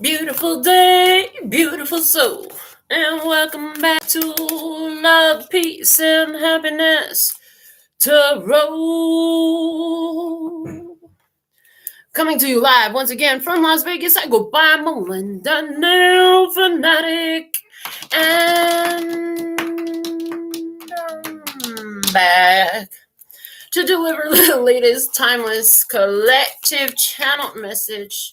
Beautiful day, beautiful soul, and welcome back to Love, Peace, and Happiness Tarot. Coming to you live once again from Las Vegas. I go by Melinda NailFanatic, and I'm back to deliver the latest timeless collective channel message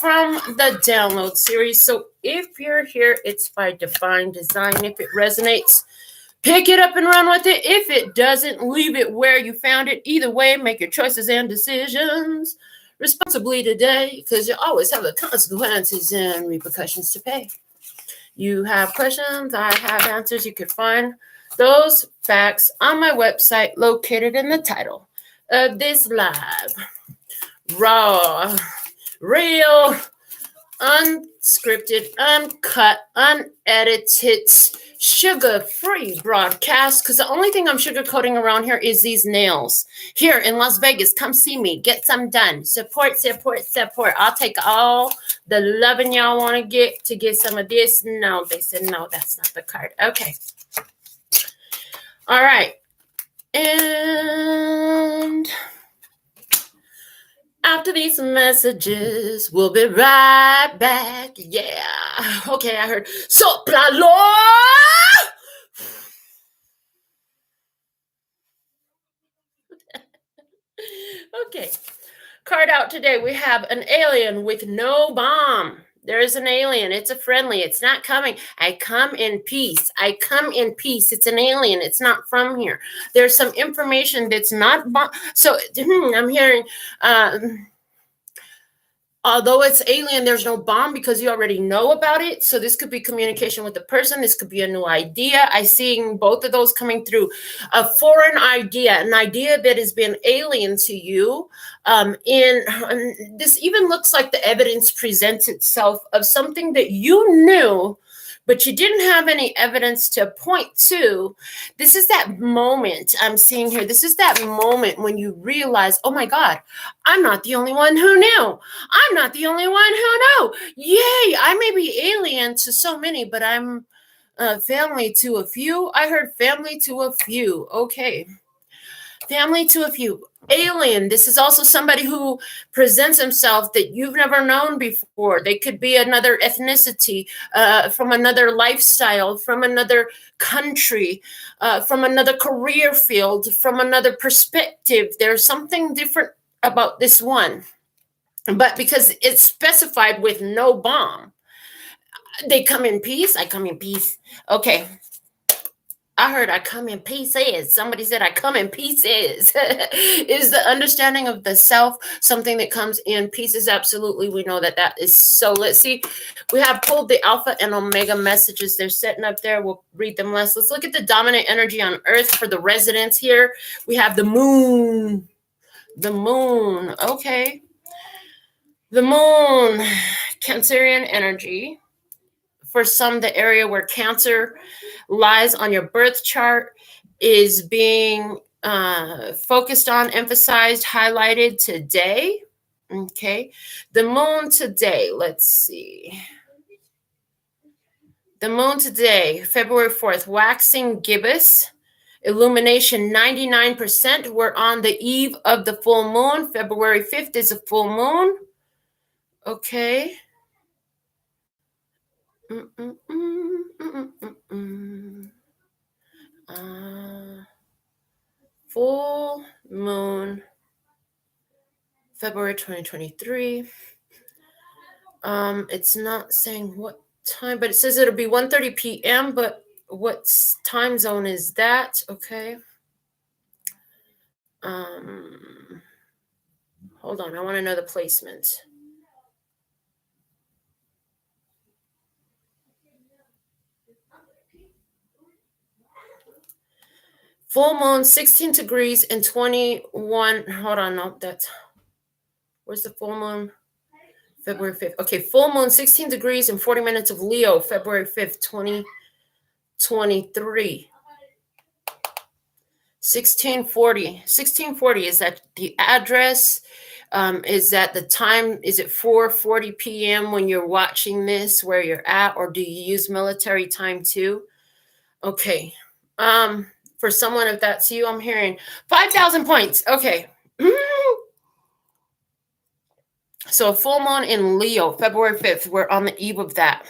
from the download series. So if you're here, it's by divine design. If it resonates, pick it up and run with it. If it doesn't, leave it where you found it. Either way, make your choices and decisions responsibly today, because you always have the consequences and repercussions to pay. You have questions, I have answers. You can find those facts on my website located in the title of this live. Raw, real, unscripted, uncut, unedited, sugar-free broadcast, because the only thing I'm sugarcoating around here is these nails. Here in Las Vegas, come see me. Get some done. Support, support, support. I'll take all the loving y'all want to get some of this. No, they said no, that's not the card. Okay. All right. And after these messages, we'll be right back. Yeah. Okay, I heard sopralo. Okay. Card out today. We have an alien with no bomb. There is an alien. It's a friendly. It's not coming. I come in peace. I come in peace. It's an alien. It's not from here. There's some information that's not so I'm hearing although it's alien, there's no bomb because you already know about it. So this could be communication with the person. This could be a new idea. I see both of those coming through. A foreign idea, an idea that has been alien to you. This even looks like the evidence presents itself of something that you knew, but you didn't have any evidence to point to. This is that moment I'm seeing here. This is that moment when you realize, oh my God, I'm not the only one who knew. I'm not the only one who knew. Yay, I may be alien to so many, but I'm family to a few. I heard family to a few. Okay. Family to a few. Alien. This is also somebody who presents himself that you've never known before. They could be another ethnicity, from another lifestyle, from another country, from another career field, from another perspective. There's something different about this one. But because it's specified with no bomb, they come in peace. I come in peace. Okay. I heard I come in pieces. Somebody said I come in pieces. Is the understanding of the self something that comes in pieces? Absolutely. We know that that is so. Let's see. We have pulled the alpha and omega messages. They're setting up there. We'll read them less. Let's look at the dominant energy on Earth for the residents here. We have the moon. The moon. Okay. The moon. Cancerian energy. For some, the area where Cancer lies on your birth chart is being focused on, emphasized, highlighted today. Okay. The moon today, let's see. The moon today, February 4th, waxing gibbous. Illumination 99%. We're on the eve of the full moon. February 5th is a full moon. Okay. Full moon, February 2023. It's not saying what time, but it says it'll be 1:30 p.m. But what time zone is that? Okay. Hold on, I want to know the placement. Full moon, 16 degrees and 21. Hold on, no, that's. Where's the full moon? February 5th. Okay, full moon, 16 degrees and 40 minutes of Leo, February 5th, 2023. 1640, is that the address? Is that the time? Is it 4:40 p.m. when you're watching this, where you're at, or do you use military time too? Okay. For someone, if that's you, I'm hearing 5,000 points. Okay. So a full moon in Leo, February 5th. We're on the eve of that.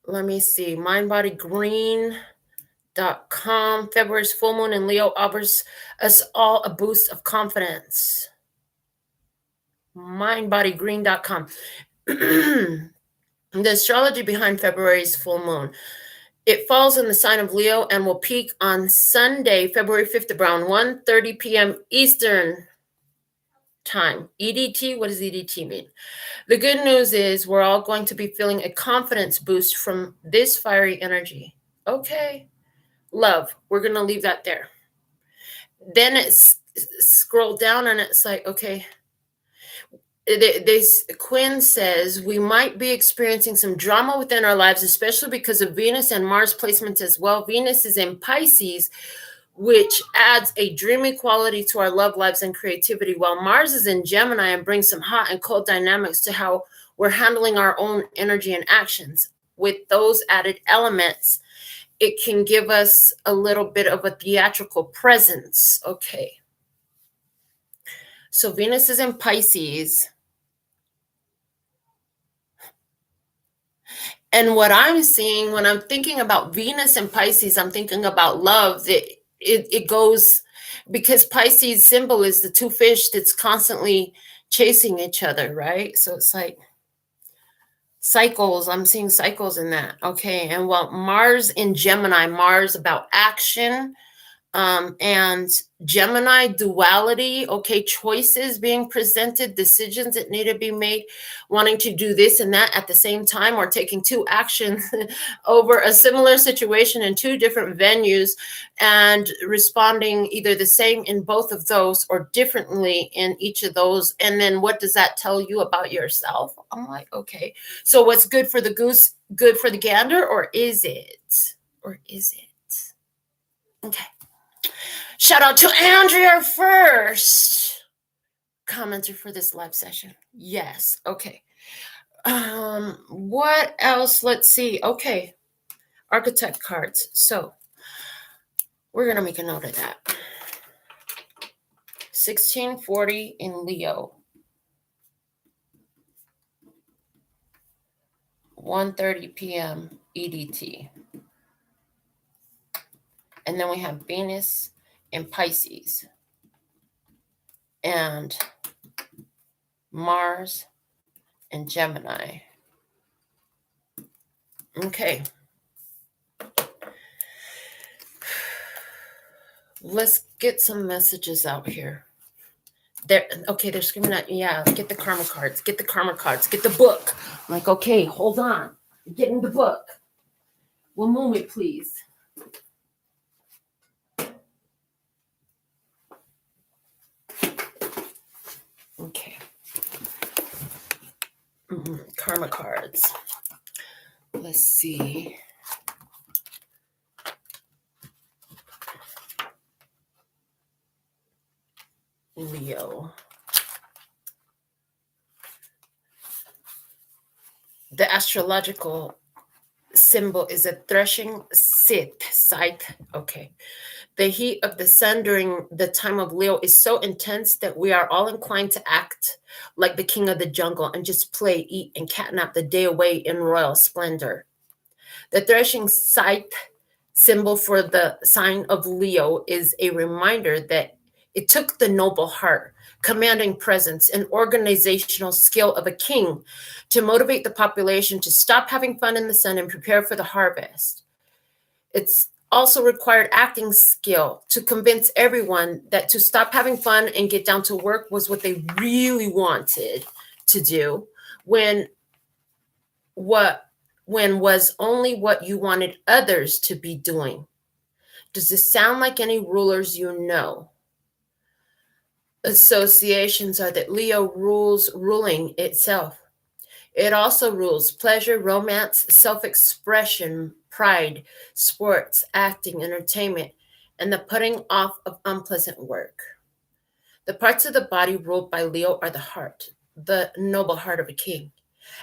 Let me see. Mindbodygreen.com. February's full moon in Leo offers us all a boost of confidence. Mindbodygreen.com. The astrology behind February's full moon. It falls in the sign of Leo and will peak on Sunday, February 5th, around 1:30 p.m. Eastern time. EDT, what does EDT mean? The good news is we're all going to be feeling a confidence boost from this fiery energy. Okay. Love. We're going to leave that there. Then it's scroll down and it's like, okay. Quinn says we might be experiencing some drama within our lives, especially because of Venus and Mars placements as well. Venus is in Pisces, which adds a dreamy quality to our love lives and creativity, while Mars is in Gemini and brings some hot and cold dynamics to how we're handling our own energy and actions. With those added elements, it can give us a little bit of a theatrical presence. Okay. So Venus is in Pisces. And what I'm seeing when I'm thinking about Venus and Pisces, I'm thinking about love. It goes, because Pisces symbol is the two fish that's constantly chasing each other, right? So it's like cycles. I'm seeing cycles in that. Okay. And well, Mars in Gemini, Mars about action, and Gemini duality. Okay. Choices being presented, decisions that need to be made, wanting to do this and that at the same time, or taking two actions over a similar situation in two different venues and responding either the same in both of those or differently in each of those. And then what does that tell you about yourself? I'm like, okay, so what's good for the goose, good for the gander, or is it? Or is it? Okay. Shout out to Andrea first commenter for this live session. Yes. Okay. What else? Let's see. Okay. Archetype cards. So we're going to make a note of that. 1640 in Leo. 1:30 p.m. EDT. And then we have Venus in Pisces and Mars in Gemini. Okay. Let's get some messages out here. They're screaming at, yeah, get the karma cards, get the karma cards, get the book. I'm like, okay, hold on. I'm getting the book. One moment, please. Okay. Karma cards. Let's see. Leo. The astrological symbol is a threshing scythe. Okay. The heat of the sun during the time of Leo is so intense that we are all inclined to act like the king of the jungle and just play, eat, and catnap the day away in royal splendor. The threshing scythe symbol for the sign of Leo is a reminder that it took the noble heart, commanding presence, and organizational skill of a king to motivate the population to stop having fun in the sun and prepare for the harvest. It's also required acting skill to convince everyone that to stop having fun and get down to work was what they really wanted to do, when was only what you wanted others to be doing. Does this sound like any rulers you know? Associations are that Leo ruling itself. It also rules pleasure, romance, self-expression, pride, sports, acting, entertainment, and the putting off of unpleasant work. The parts of the body ruled by Leo are the heart, the noble heart of a king,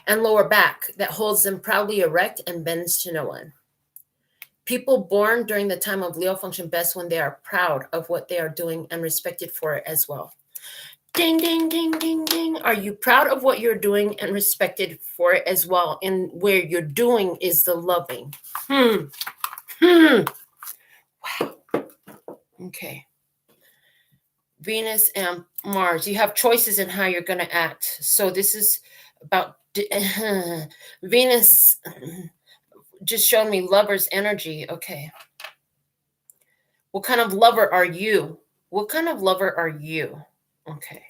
and lower back that holds them proudly erect and bends to no one. People born during the time of Leo function best when they are proud of what they are doing and respected for it as well. Ding, ding, ding, ding, ding. Are you proud of what you're doing and respected for it as well? And where you're doing is the loving. Wow. Okay. Venus and Mars. You have choices in how you're going to act. So this is about Venus just showed me lover's energy. Okay. What kind of lover are you? What kind of lover are you? Okay.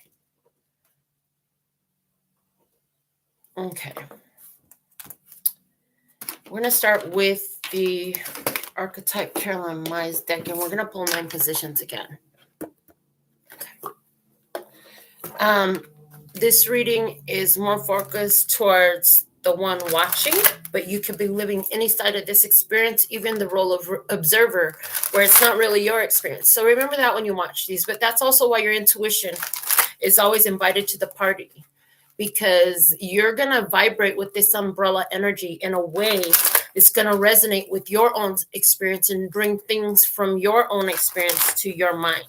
Okay. We're going to start with the archetype Caroline Mize deck, and we're going to pull 9 positions again. Okay. This reading is more focused towards the one watching, but you could be living any side of this experience, even the role of observer, where it's not really your experience. So remember that when you watch these, but that's also why your intuition is always invited to the party, because you're going to vibrate with this umbrella energy in a way that's going to resonate with your own experience and bring things from your own experience to your mind.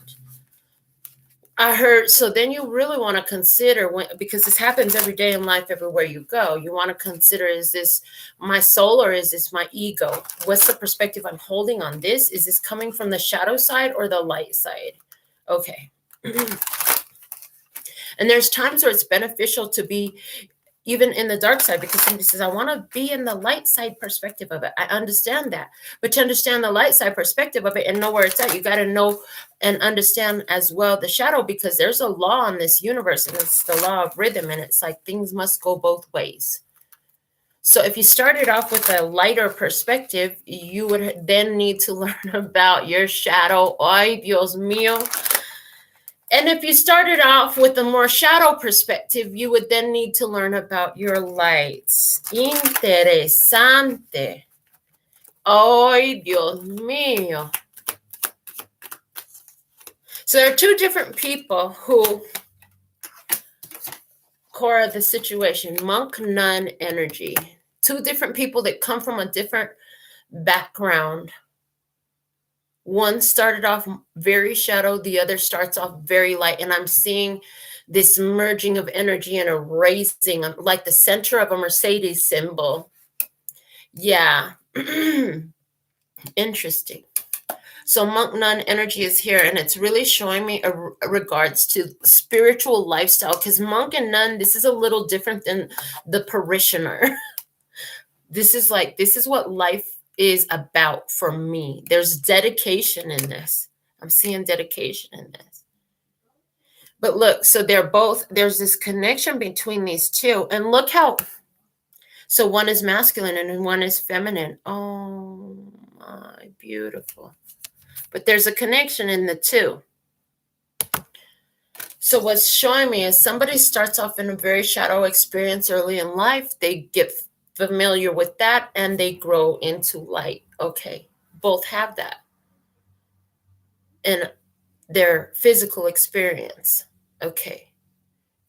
I heard, so then you really want to consider, because this happens every day in life, everywhere you go, you want to consider, is this my soul or is this my ego? What's the perspective I'm holding on this? Is this coming from the shadow side or the light side? Okay. And there's times where it's beneficial to be even in the dark side, because somebody says, I want to be in the light side perspective of it. I understand that. But to understand the light side perspective of it and know where it's at, you got to know and understand as well the shadow, because there's a law in this universe, and it's the law of rhythm. And it's like things must go both ways. So if you started off with a lighter perspective, you would then need to learn about your shadow. Ay, Dios mío. And if you started off with a more shadow perspective, you would then need to learn about your lights. Interesante. Ay, Dios mío. So there are 2 different people who core the situation. Monk, nun energy. 2 different people that come from a different background. One started off very shadow, the other starts off very light. And I'm seeing this merging of energy and a raising, like the center of a Mercedes symbol. Yeah. Interesting. So monk nun energy is here, and it's really showing me regards to spiritual lifestyle, because monk and nun, this is a little different than the parishioner. This is what life is about for me. There's dedication in this. I'm seeing dedication in this. But look, so there's this connection between these 2. And look how, so one is masculine and one is feminine. Oh my, beautiful. But there's a connection in the 2. So what's showing me is somebody starts off in a very shadow experience early in life. They get familiar with that and they grow into light. Okay, both have that in their physical experience. Okay,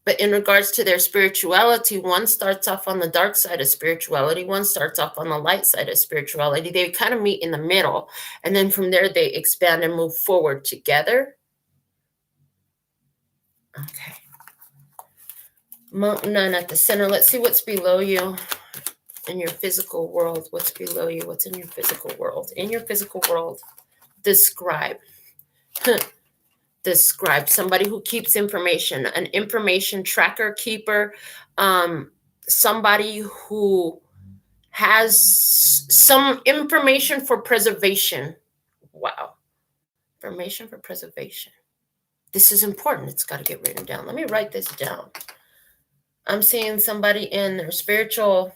but in regards to their spirituality, one starts off on the dark side of spirituality, one starts off on the light side of spirituality. They kind of meet in the middle, and then from there they expand and move forward together. Okay, monk nun at the center. Let's see what's below you. In your physical world, what's below you? What's in your physical world? In your physical world, describe. Describe somebody who keeps information, an information tracker keeper, somebody who has some information for preservation. Wow. Information for preservation. This is important. It's got to get written down. Let me write this down. I'm seeing somebody in their spiritual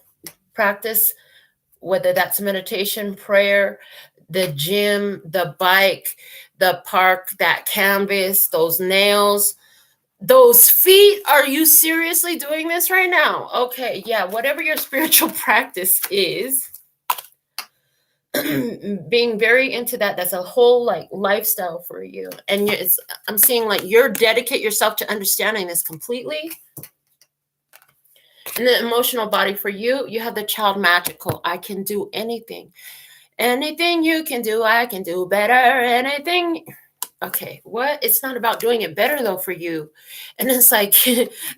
practice, whether that's meditation, prayer, the gym, the bike, the park, that canvas, those nails, Those feet, are you seriously doing this right now? Okay, yeah, whatever your spiritual practice is, being very into that, that's a whole like lifestyle for you. And I'm seeing like you're dedicate yourself to understanding this completely. And the emotional body for you, you have the child magical. I can do anything. Anything you can do, I can do better. Anything. Okay, what? It's not about doing it better though for you. And it's like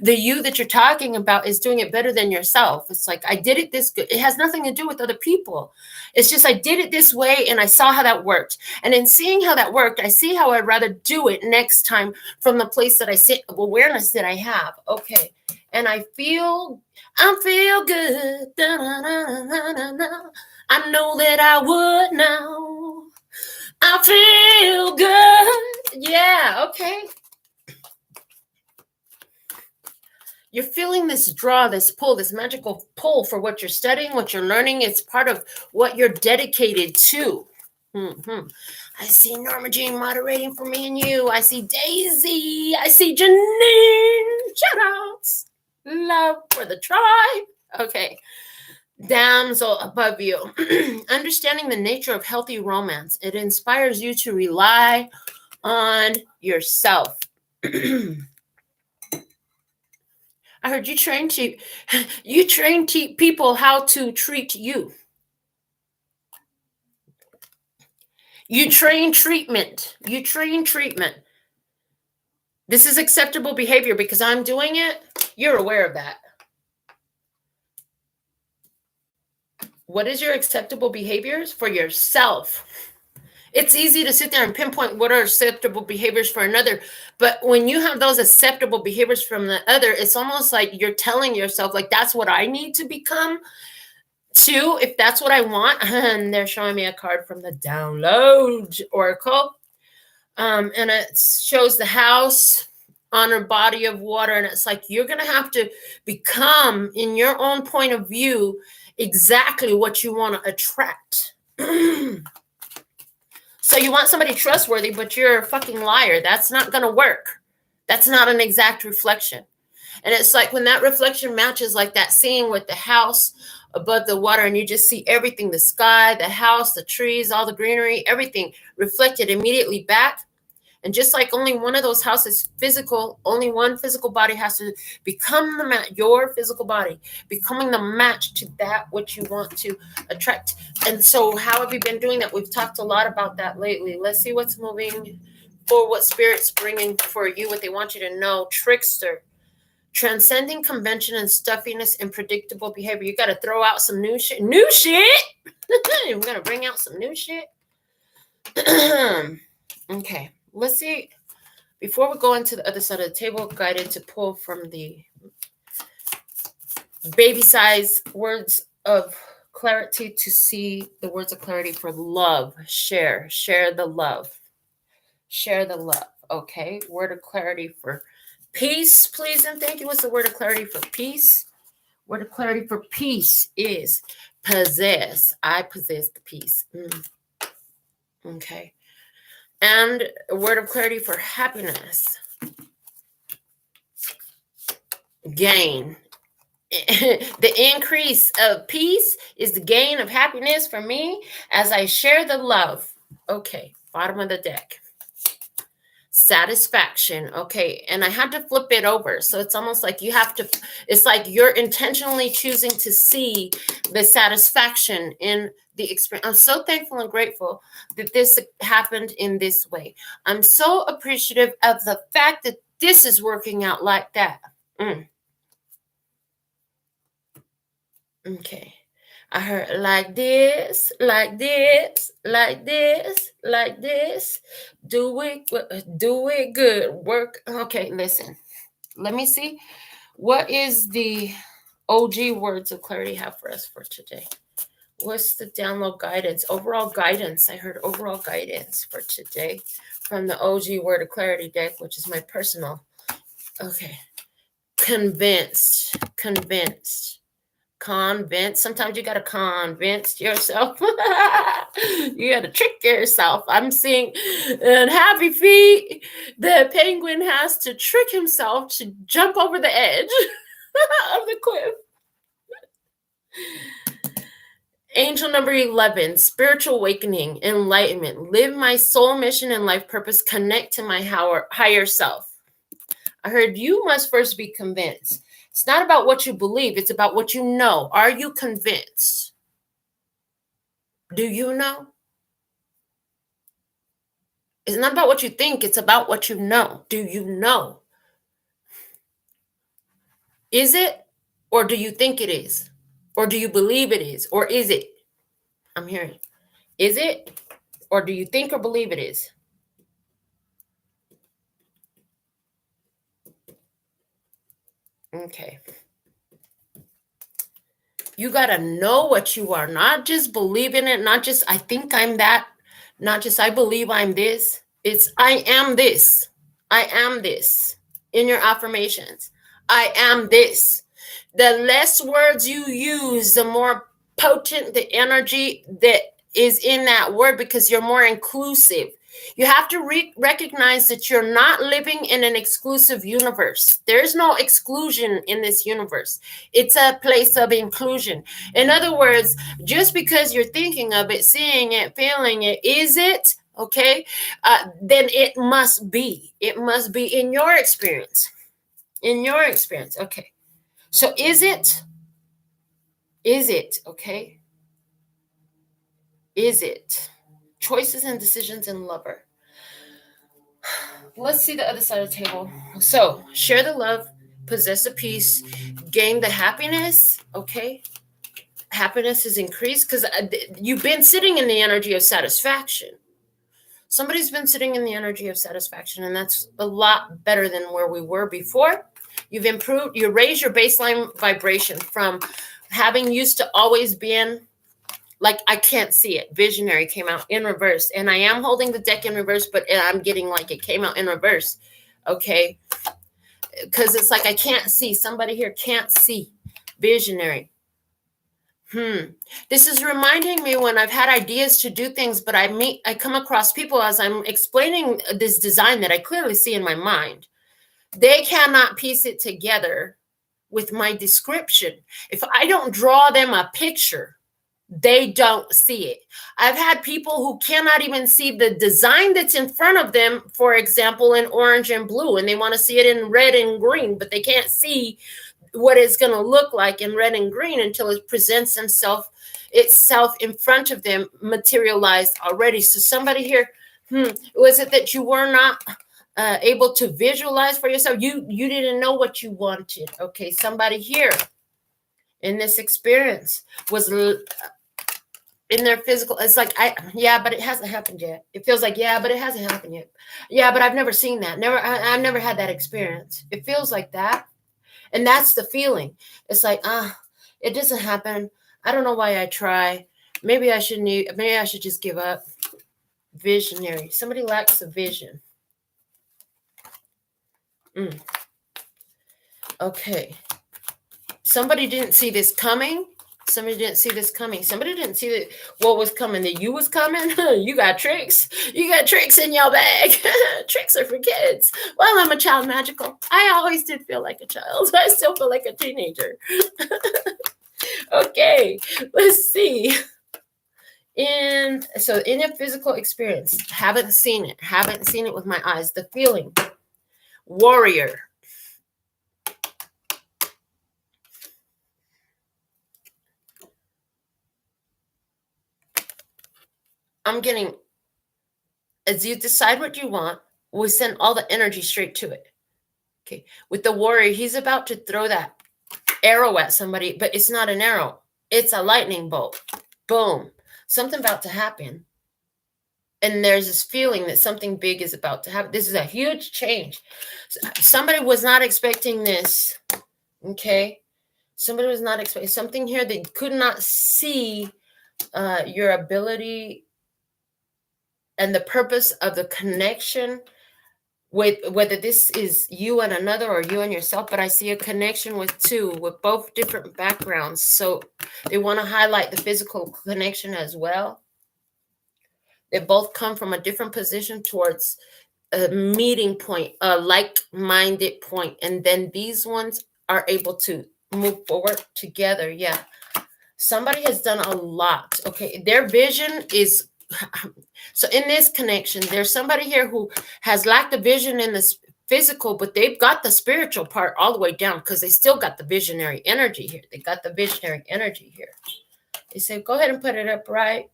the you that you're talking about is doing it better than yourself. It's like, I did it this good. It has nothing to do with other people. It's just, I did it this way and I saw how that worked. And in seeing how that worked, I see how I'd rather do it next time from the place that I sit of awareness that I have. Okay. And I feel good. Da-na-na-na-na-na. I know that I would now. I feel good. Yeah, okay. You're feeling this draw, this pull, this magical pull for what you're studying, what you're learning. It's part of what you're dedicated to. Mm-hmm. I see Norma Jean moderating for me and you. I see Daisy. I see Janine. Shout outs. Love for the tribe. Okay. Damsel above you. Understanding the nature of healthy romance. It inspires you to rely on yourself. I heard you train people how to treat you. You train treatment. This is acceptable behavior because I'm doing it. You're aware of that. What is your acceptable behaviors for yourself? It's easy to sit there and pinpoint what are acceptable behaviors for another. But when you have those acceptable behaviors from the other, it's almost like you're telling yourself, like, that's what I need to become too, if that's what I want. And they're showing me a card from the Download Oracle. And it shows the house on a body of water. And it's like, you're going to have to become, in your own point of view, exactly what you want to attract. So you want somebody trustworthy, but you're a fucking liar. That's not going to work. That's not an exact reflection. And it's like when that reflection matches like that scene with the house above the water and you just see everything, the sky, the house, the trees, all the greenery, everything reflected immediately back. And just like only one of those houses physical, only one physical body has to become the match, your physical body, becoming the match to that which you want to attract. And so how have you been doing that? We've talked a lot about that lately. Let's see what's moving for, what Spirit's bringing for you, what they want you to know. Trickster, transcending convention and stuffiness and predictable behavior. You got to throw out some new shit. New shit? We're going to bring out some new shit. Okay. Let's see, before we go into the other side of the table, guided to pull from the baby size words of clarity to see the words of clarity for love. Share the love. Okay. Word of clarity for peace, please and thank you. What's the word of clarity for peace? Word of clarity for peace is possess. I possess the peace. Okay. And a word of clarity for happiness. Gain. The increase of peace is the gain of happiness for me as I share the love. Okay, bottom of the deck. Satisfaction. Okay, and I had to flip it over. So it's almost like you have to, it's like you're intentionally choosing to see the satisfaction in the experience. I'm so thankful and grateful that this happened in this way. I'm so appreciative of the fact that this is working out like that. Okay. I heard like this, like this, like this, like this. Do it good. Work. Okay, listen. Let me see. What is the OG words of clarity have for us for today? What's the download guidance? Overall guidance. I heard overall guidance for today from the OG word of clarity deck, which is my personal. Okay. Convinced. Convince. Sometimes you got to convince yourself. You got to trick yourself. I'm seeing in Happy Feet, the penguin has to trick himself to jump over the edge of the cliff. Angel number 11, spiritual awakening, enlightenment, live my soul mission and life purpose, connect to my higher self. I heard you must first be convinced. It's not about what you believe. It's about what you know. Are you convinced? Do you know? It's not about what you think. It's about what you know. Do you know? Is it, or do you think it is? Or do you believe it is? Or is it? I'm hearing, is it, or do you think or believe it is? Okay. You got to know what you are, not just believe in it, not just I think I'm that, not just I believe I'm this. It's I am this. I am this in your affirmations. I am this. The less words you use, the more potent the energy that is in that word, because you're more inclusive. You have to recognize that you're not living in an exclusive universe. There's no exclusion in this universe. It's a place of inclusion. In other words, just because you're thinking of it, seeing it, feeling it, is it? Okay, then it must be. It must be in your experience. In your experience. Okay. So is it? Is it? Okay. Is it? Choices and decisions in lover. Let's see the other side of the table. So share the love, possess the peace, gain the happiness. Okay. Happiness is increased because you've been sitting in the energy of satisfaction. Somebody's been sitting in the energy of satisfaction, and that's a lot better than where we were before. You've improved, you raised your baseline vibration from having used to always being like, I can't see it. Visionary came out in reverse, and I am holding the deck in reverse, but I'm getting like it came out in reverse. Okay. Because it's like I can't see. Somebody here can't see. Visionary. This is reminding me when I've had ideas to do things, but I come across people as I'm explaining this design that I clearly see in my mind. They cannot piece it together with my description. If I don't draw them a picture, they don't see it. I've had people who cannot even see the design that's in front of them, for example, in orange and blue, and they want to see it in red and green, but they can't see what it's going to look like in red and green until it presents itself in front of them, materialized already. So somebody here, was it that you were not able to visualize for yourself? You didn't know what you wanted. Okay, somebody here in this experience was in their physical. It's like, but it hasn't happened yet. It feels like, but it hasn't happened yet. Yeah, but I've never seen that. I've never had that experience. It feels like that. And that's the feeling. It's like, it doesn't happen. I don't know why I try. Maybe I should just give up. Visionary. Somebody lacks a vision. Okay. Somebody didn't see this coming. Somebody didn't see what was coming, that you was coming. You got tricks. You got tricks in your bag. Tricks are for kids. Well, I'm a child magical. I always did feel like a child. I still feel like a teenager. Okay, let's see. In a physical experience, haven't seen it with my eyes. The feeling, warrior. I'm getting, as you decide what you want, we send all the energy straight to it. Okay. With the warrior, he's about to throw that arrow at somebody, but it's not an arrow. It's a lightning bolt. Boom. Something about to happen. And there's this feeling that something big is about to happen. This is a huge change. Somebody was not expecting this. Okay. Somebody was not expecting something here that could not see your ability and the purpose of the connection with whether this is you and another or you and yourself, but I see a connection with two with both different backgrounds. So they want to highlight the physical connection as well. They both come from a different position towards a meeting point, a like-minded point, and then these ones are able to move forward together. Yeah, somebody has done a lot. Okay, their vision is so in this connection, there's somebody here who has lacked the vision in this physical, but they've got the spiritual part all the way down because they still got the visionary energy here. They got the visionary energy here. They say, go ahead and put it up, right?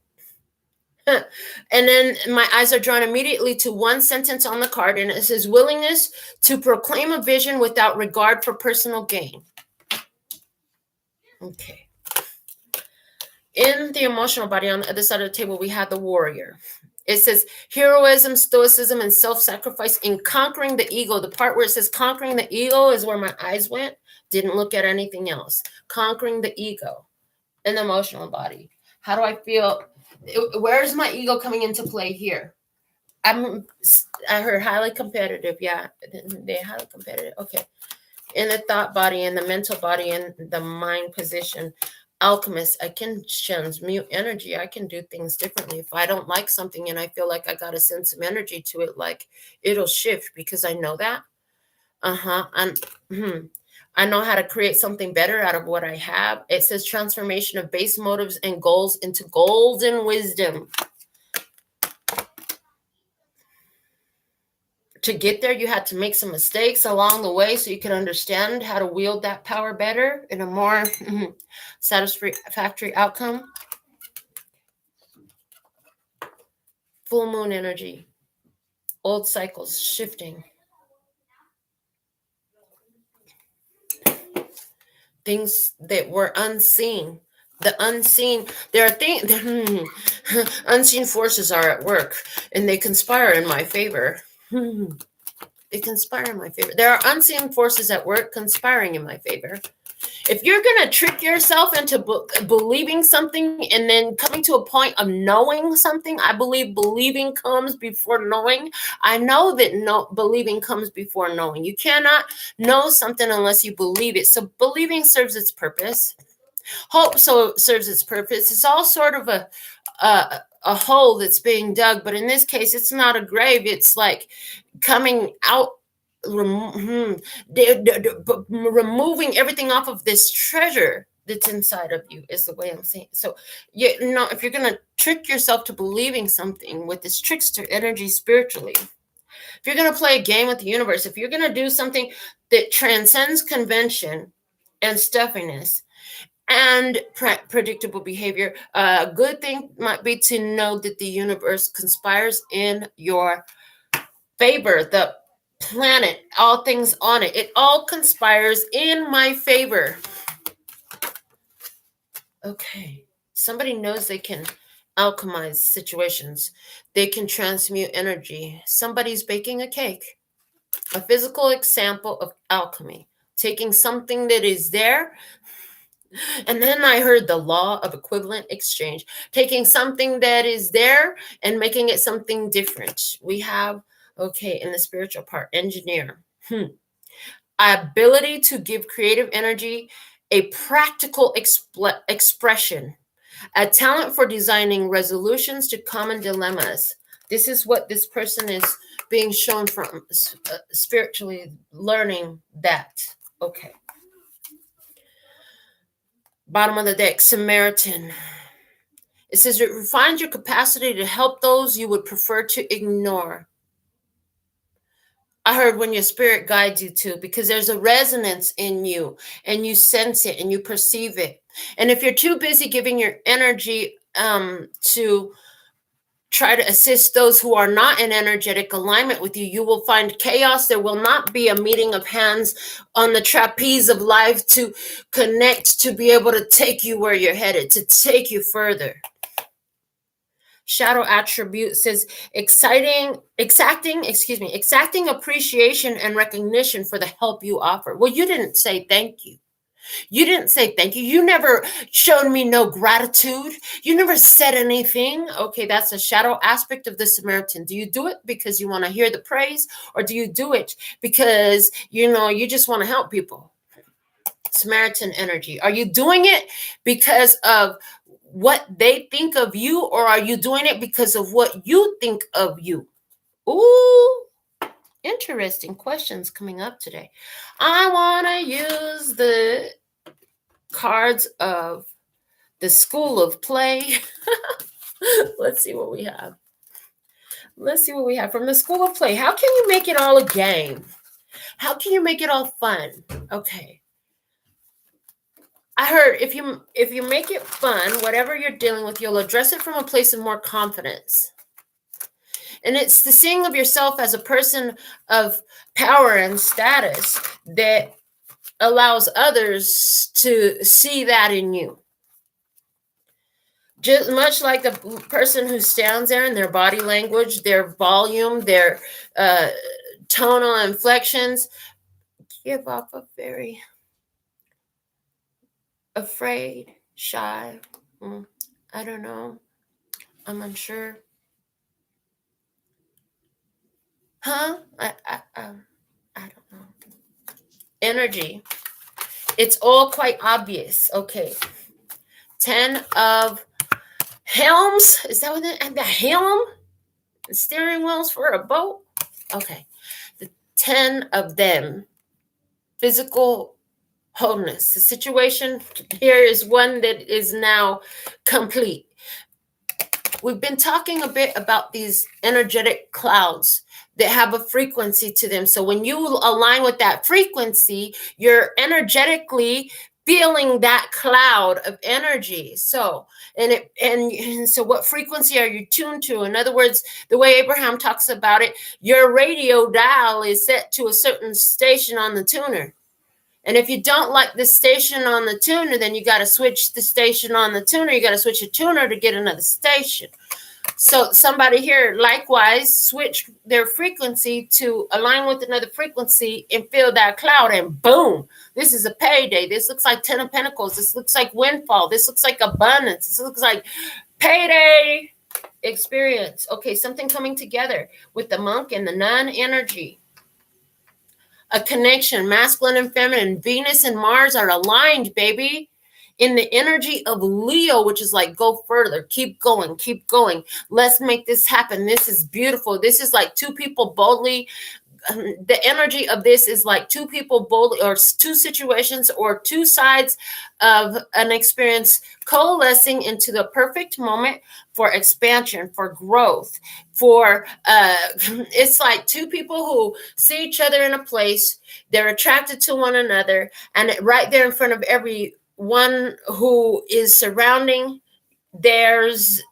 And then my eyes are drawn immediately to one sentence on the card, and it says, willingness to proclaim a vision without regard for personal gain. Okay. In the emotional body on the other side of the table, we have the warrior. It says heroism, stoicism, and self-sacrifice in conquering the ego. The part where it says conquering the ego is where my eyes went. Didn't look at anything else. Conquering the ego in the emotional body. How do I feel? Where's my ego coming into play here? I heard highly competitive. Yeah, they're highly competitive. Okay. In the thought body, in the mental body, in the mind position. Alchemist, I can transmute energy. I can do things differently. If I don't like something and I feel like I got to send some energy to it, like it'll shift because I know that. I know how to create something better out of what I have. It says transformation of base motives and goals into golden wisdom. To get there, you had to make some mistakes along the way so you can understand how to wield that power better in a more satisfactory outcome. Full moon energy. Old cycles shifting. Things that were unseen. The unseen, there are things, unseen forces are at work and they conspire in my favor. They conspire in my favor. There are unseen forces at work conspiring in my favor. If you're going to trick yourself into believing something and then coming to a point of knowing something, I believe believing comes before knowing. I know that believing comes before knowing. You cannot know something unless you believe it. So believing serves its purpose. Hope serves its purpose. It's all sort of a hole that's being dug, but in this case, it's not a grave. It's like coming out, removing everything off of this treasure that's inside of you is the way I'm saying. So, if you're going to trick yourself to believing something with this trickster energy spiritually, if you're going to play a game with the universe, if you're going to do something that transcends convention and stuffiness, and predictable behavior, a good thing might be to know that the universe conspires in your favor. The planet, all things on it, it all conspires in my favor. Okay. Somebody knows they can alchemize situations. They can transmute energy. Somebody's baking a cake. A physical example of alchemy. Taking something that is there. And then I heard the law of equivalent exchange, taking something that is there and making it something different. We have, in the spiritual part, engineer. Ability to give creative energy, a practical expression, a talent for designing resolutions to common dilemmas. This is what this person is being shown from spiritually learning that. Okay. Bottom of the deck, Samaritan. It says it refines your capacity to help those you would prefer to ignore. I heard when your spirit guides you to, because there's a resonance in you and you sense it and you perceive it. And if you're too busy giving your energy to try to assist those who are not in energetic alignment with you, you will find chaos. There will not be a meeting of hands on the trapeze of life to connect, to be able to take you where you're headed, to take you further. Shadow attribute says exacting appreciation and recognition for the help you offer. Well, you didn't say thank you. You didn't say thank you. You never showed me no gratitude. You never said anything. Okay, that's a shadow aspect of the Samaritan. Do you do it because you want to hear the praise, or do you do it because, you just want to help people? Samaritan energy. Are you doing it because of what they think of you, or are you doing it because of what you think of you? Ooh, interesting questions coming up today. I want to use the cards of the School of Play. Let's see what we have. Let's see what we have from the School of Play. How can you make it all a game? How can you make it all fun? Okay. I heard if you make it fun, whatever you're dealing with, you'll address it from a place of more confidence. And it's the seeing of yourself as a person of power and status that allows others to see that in you. Just much like the person who stands there, and their body language, their volume, their tonal inflections give off a very afraid, shy. I don't know. I'm unsure. Huh? I don't know. Energy. It's all quite obvious. Okay. 10 of helms. Is that what the helm? The steering wheels for a boat? Okay. The 10 of them. Physical wholeness. The situation here is one that is now complete. We've been talking a bit about these energetic clouds that have a frequency to them. So when you align with that frequency, you're energetically feeling that cloud of energy. So, and so what frequency are you tuned to? In other words, the way Abraham talks about it, your radio dial is set to a certain station on the tuner. And if you don't like the station on the tuner, then you got to switch the station on the tuner. You got to switch a tuner to get another station. So somebody here likewise switch their frequency to align with another frequency and feel that cloud, and boom, this is a payday. This looks like 10 of Pentacles. This looks like windfall. This looks like abundance. This looks like payday experience. Okay, something coming together with the monk and the nun energy. A connection, masculine and feminine. Venus and Mars are aligned, baby. In the energy of Leo, which is like, go further, keep going, keep going. Let's make this happen. This is beautiful. This is like two people boldly. The energy of this is like two people boldly, or two situations, or two sides of an experience coalescing into the perfect moment for expansion, for growth, for it's like two people who see each other in a place, they're attracted to one another, and right there in front of everyone who is surrounding, there's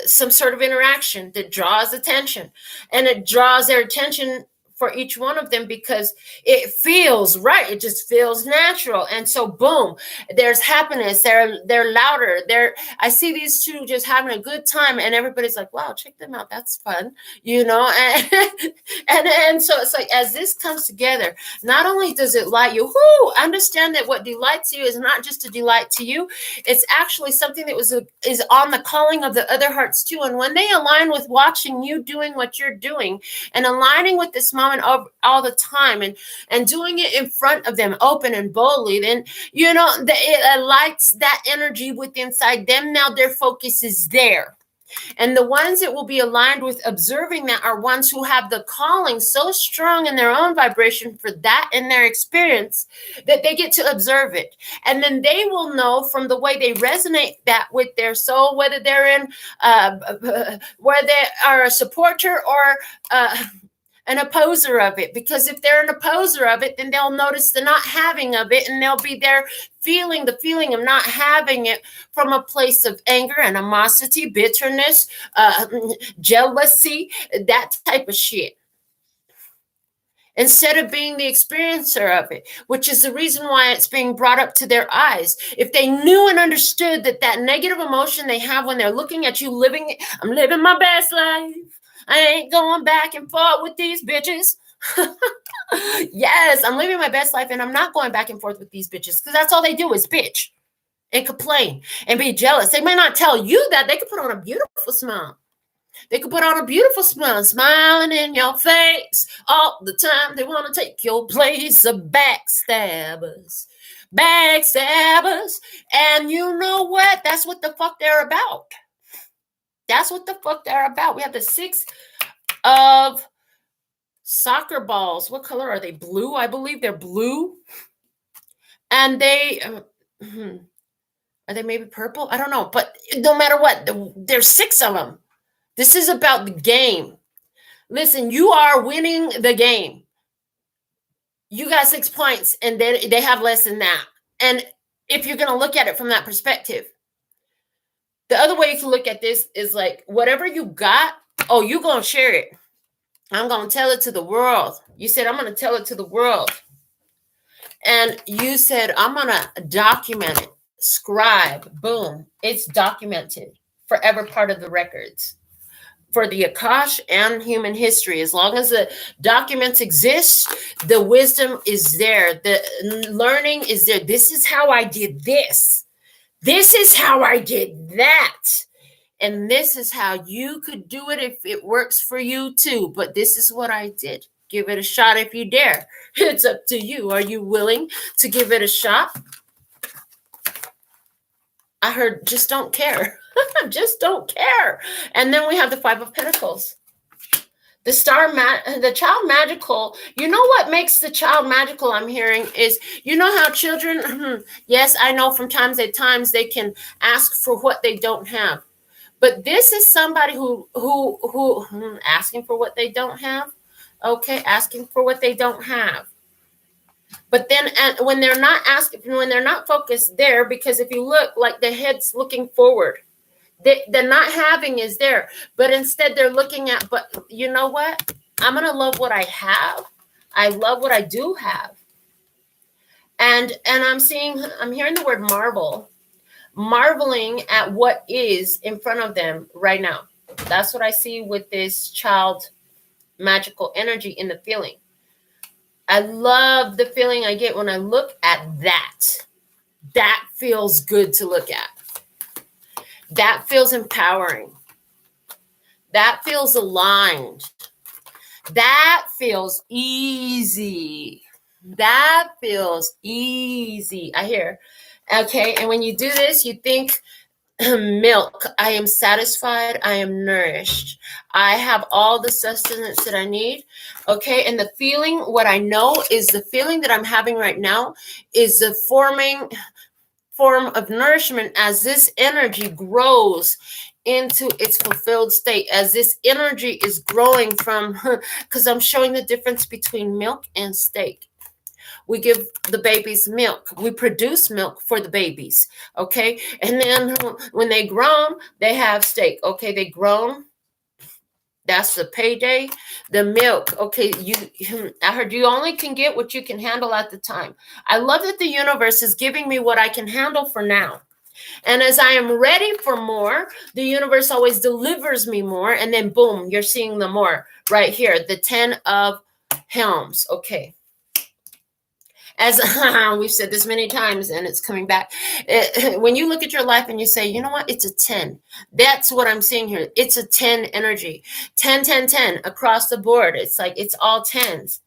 some sort of interaction that draws attention, and it draws their attention for each one of them because it feels right. It just feels natural. And so boom, there's happiness. They're louder. I see these two just having a good time, and everybody's like, wow, check them out. That's fun, and so it's like, as this comes together, not only does it light you, understand that what delights you is not just a delight to you. It's actually something that is on the calling of the other hearts too. And when they align with watching you doing what you're doing and aligning with this moment all the time, and doing it in front of them open and boldly, then it lights that energy within inside them. Now their focus is there. And the ones that will be aligned with observing that are ones who have the calling so strong in their own vibration for that in their experience that they get to observe it. And then they will know from the way they resonate that with their soul, whether they're where they are a supporter or an opposer of it. Because if they're an opposer of it, then they'll notice the not having of it, and they'll be there feeling the feeling of not having it from a place of anger, animosity, bitterness, jealousy, that type of shit, instead of being the experiencer of it, which is the reason why it's being brought up to their eyes. If they knew and understood that negative emotion they have when they're looking at you I'm living my best life, I ain't going back and forth with these bitches. Yes, I'm living my best life and I'm not going back and forth with these bitches because that's all they do is bitch and complain and be jealous. They may not tell you that. They could put on a beautiful smile. They could put on a beautiful smile, smiling in your face all the time. They want to take your place, of backstabbers. Backstabbers. And you know what? That's what the fuck they're about. That's what the fuck they're about. We have the 6 of soccer balls. What color are they? Blue? I believe they're blue. And they, are they maybe purple? I don't know. But no matter what, there's 6 of them. This is about the game. Listen, you are winning the game. You got 6 points and they have less than that. And if you're going to look at it from that perspective, the other way you can look at this is like, whatever you got, oh, you're going to share it. I'm going to tell it to the world. You said, I'm going to tell it to the world. And you said, I'm going to document it. Scribe. Boom. It's documented. Forever part of the records. For the Akash and human history. As long as the documents exist, the wisdom is there. The learning is there. This is how I did this. This is how I did that. And this is how you could do it if it works for you too. But this is what I did. Give it a shot if you dare. It's up to you. Are you willing to give it a shot? I heard just don't care. Just don't care. And then we have the 5 of Pentacles. The the child magical. You know what makes the child magical, I'm hearing, is, you know how children, yes, I know from times at times they can ask for what they don't have. But this is somebody who asking for what they don't have. Okay, asking for what they don't have. But then when they're not asking, when they're not focused there, because if you look, like the head's looking forward. The not having is there, but instead they're looking at, but you know what? I'm going to love what I have. I love what I do have. And I'm hearing the word marvel, marveling at what is in front of them right now. That's what I see with this child magical energy in the feeling. I love the feeling I get when I look at that. That feels good to look at. That feels empowering. That feels aligned. That feels easy. That feels easy. I hear. Okay, and when you do this, you think, milk. I am satisfied. I am nourished. I have all the sustenance that I need. Okay, and the feeling, what I know is the feeling that I'm having right now is the form of nourishment as this energy grows into its fulfilled state, as this energy is growing from, because I'm showing the difference between milk and steak. We give the babies milk. We produce milk for the babies, okay? And then when they grown, they have steak, okay? They grown. That's the payday. The milk, okay, I heard you only can get what you can handle at the time. I love that the universe is giving me what I can handle for now. And as I am ready for more, the universe always delivers me more. And then boom, you're seeing the more right here. The 10 of Helms, okay. As we've said this many times and it's coming back. When you look at your life and you say, you know what, it's a 10. That's what I'm seeing here. It's a 10 energy. 10, 10, 10 across the board. It's like it's all 10s.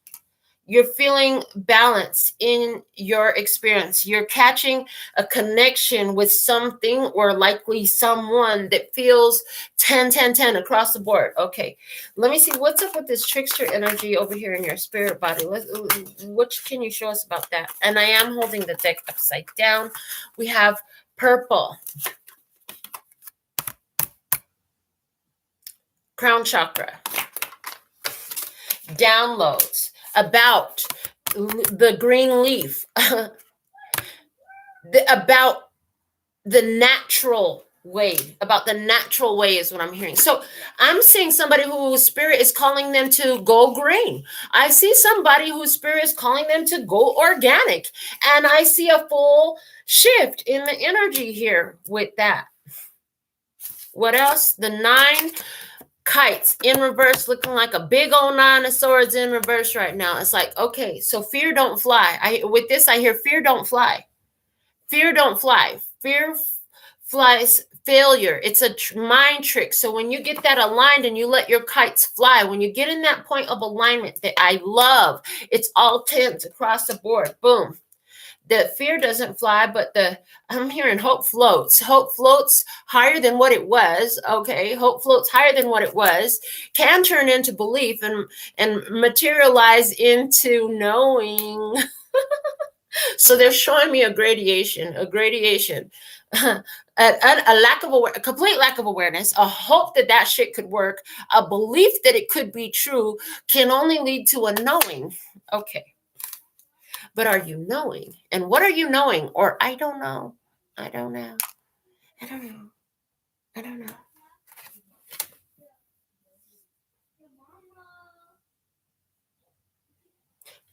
You're feeling balance in your experience. You're catching a connection with something or likely someone that feels 10, 10, 10 across the board. Okay, let me see what's up with this trickster energy over here in your spirit body. What can you show us about that? And I am holding the deck upside down. We have purple. Crown chakra. Downloads about the green leaf, about the natural way, is what I'm hearing. So I'm seeing somebody whose spirit is calling them to go green. I see somebody whose spirit is calling them to go organic. And I see a full shift in the energy here with that. What else? The 9 kites in reverse, looking like a big old 9 of swords in reverse right now. It's like, okay, so fear don't fly. With this, I hear fear don't fly. Fear don't fly. Fear flies failure. It's a mind trick. So when you get that aligned and you let your kites fly, when you get in that point of alignment that I love, it's all 10s across the board. Boom. The fear doesn't fly, but I'm hearing hope floats. Hope floats higher than what it was. Okay, hope floats higher than what it was, can turn into belief and materialize into knowing. So they're showing me a gradation, a lack of a complete lack of awareness, a hope that shit could work, a belief that it could be true can only lead to a knowing. Okay. But are you knowing? And what are you knowing? Or I don't know. I don't know. I don't know. I don't know.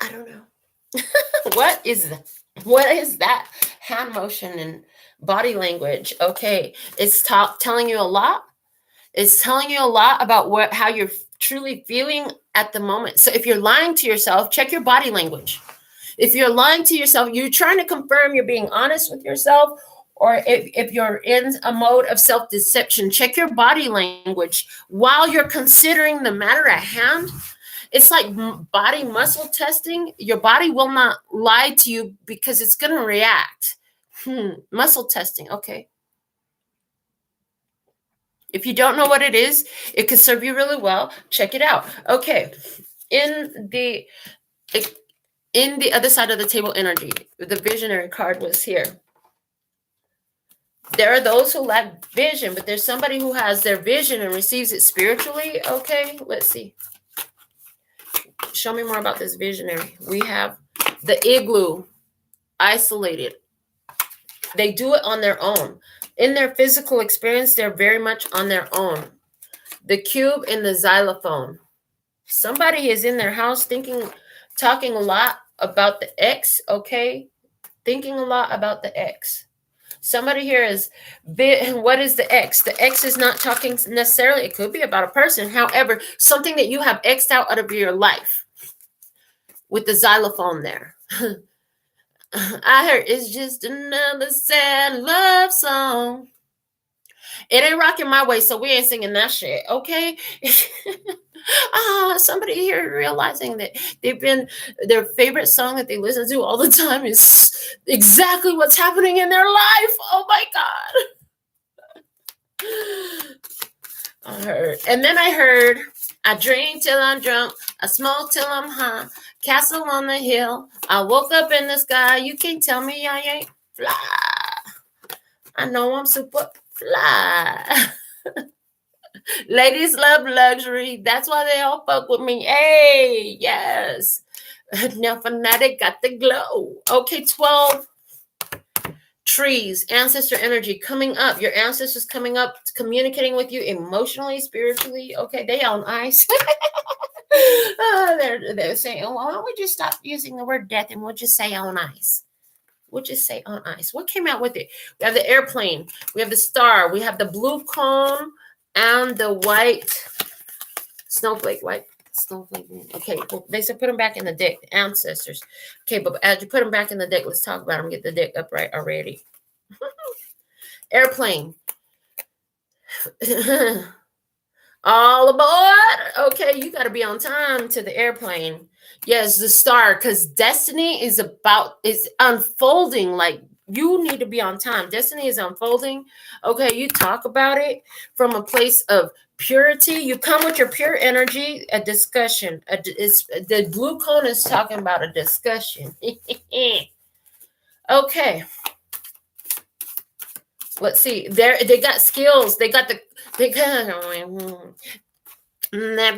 I don't know. What is that? Hand motion and body language. Okay. It's telling you a lot. It's telling you a lot about how you're truly feeling at the moment. So if you're lying to yourself, check your body language. If you're lying to yourself, you're trying to confirm you're being honest with yourself, or if you're in a mode of self-deception, check your body language while you're considering the matter at hand. It's like body muscle testing. Your body will not lie to you because it's going to react. Muscle testing. Okay. If you don't know what it is, it could serve you really well. Check it out. Okay. In the other side of the table energy, the visionary card was here. There are those who lack vision, but there's somebody who has their vision and receives it spiritually. Okay, let's see. Show me more about this visionary. We have the igloo, isolated. They do it on their own. In their physical experience, they're very much on their own. The cube and the xylophone. Somebody is in their house talking a lot about the ex, okay? Thinking a lot about the ex. Somebody here is, what is the ex? The ex is not talking necessarily, it could be about a person. However, something that you have X'd out of your life with the xylophone there. I heard it's just another sad love song. It ain't rocking my way, so we ain't singing that shit, okay? Somebody here realizing that their favorite song that they listen to all the time is exactly what's happening in their life. Oh my God. I heard, I drink till I'm drunk, I smoke till I'm high, castle on the hill, I woke up in the sky, you can't tell me I ain't fly. I know I'm super fly. Ladies love luxury. That's why they all fuck with me. Hey, yes. NailFanatic got the glow. Okay, 12 trees, ancestor energy coming up. Your ancestors coming up, communicating with you emotionally, spiritually. Okay, they on ice. They're saying, well, why don't we just stop using the word death and we'll just say on ice. We'll just say on ice. What came out with it? We have the airplane. We have the star. We have the blue cone and the white snowflake. White snowflake. Okay, well, they said put them back in the deck. The ancestors. Okay, but as you put them back in the deck, let's talk about them. Get the deck upright already. Airplane. All aboard. Okay, you got to be on time to the airplane. Yes, the star, because destiny is unfolding. Like, you need to be on time. Destiny is unfolding. Okay, you talk about it from a place of purity. You come with your pure energy, a discussion. The blue cone is talking about a discussion. Okay. Let's see. They got skills. They got that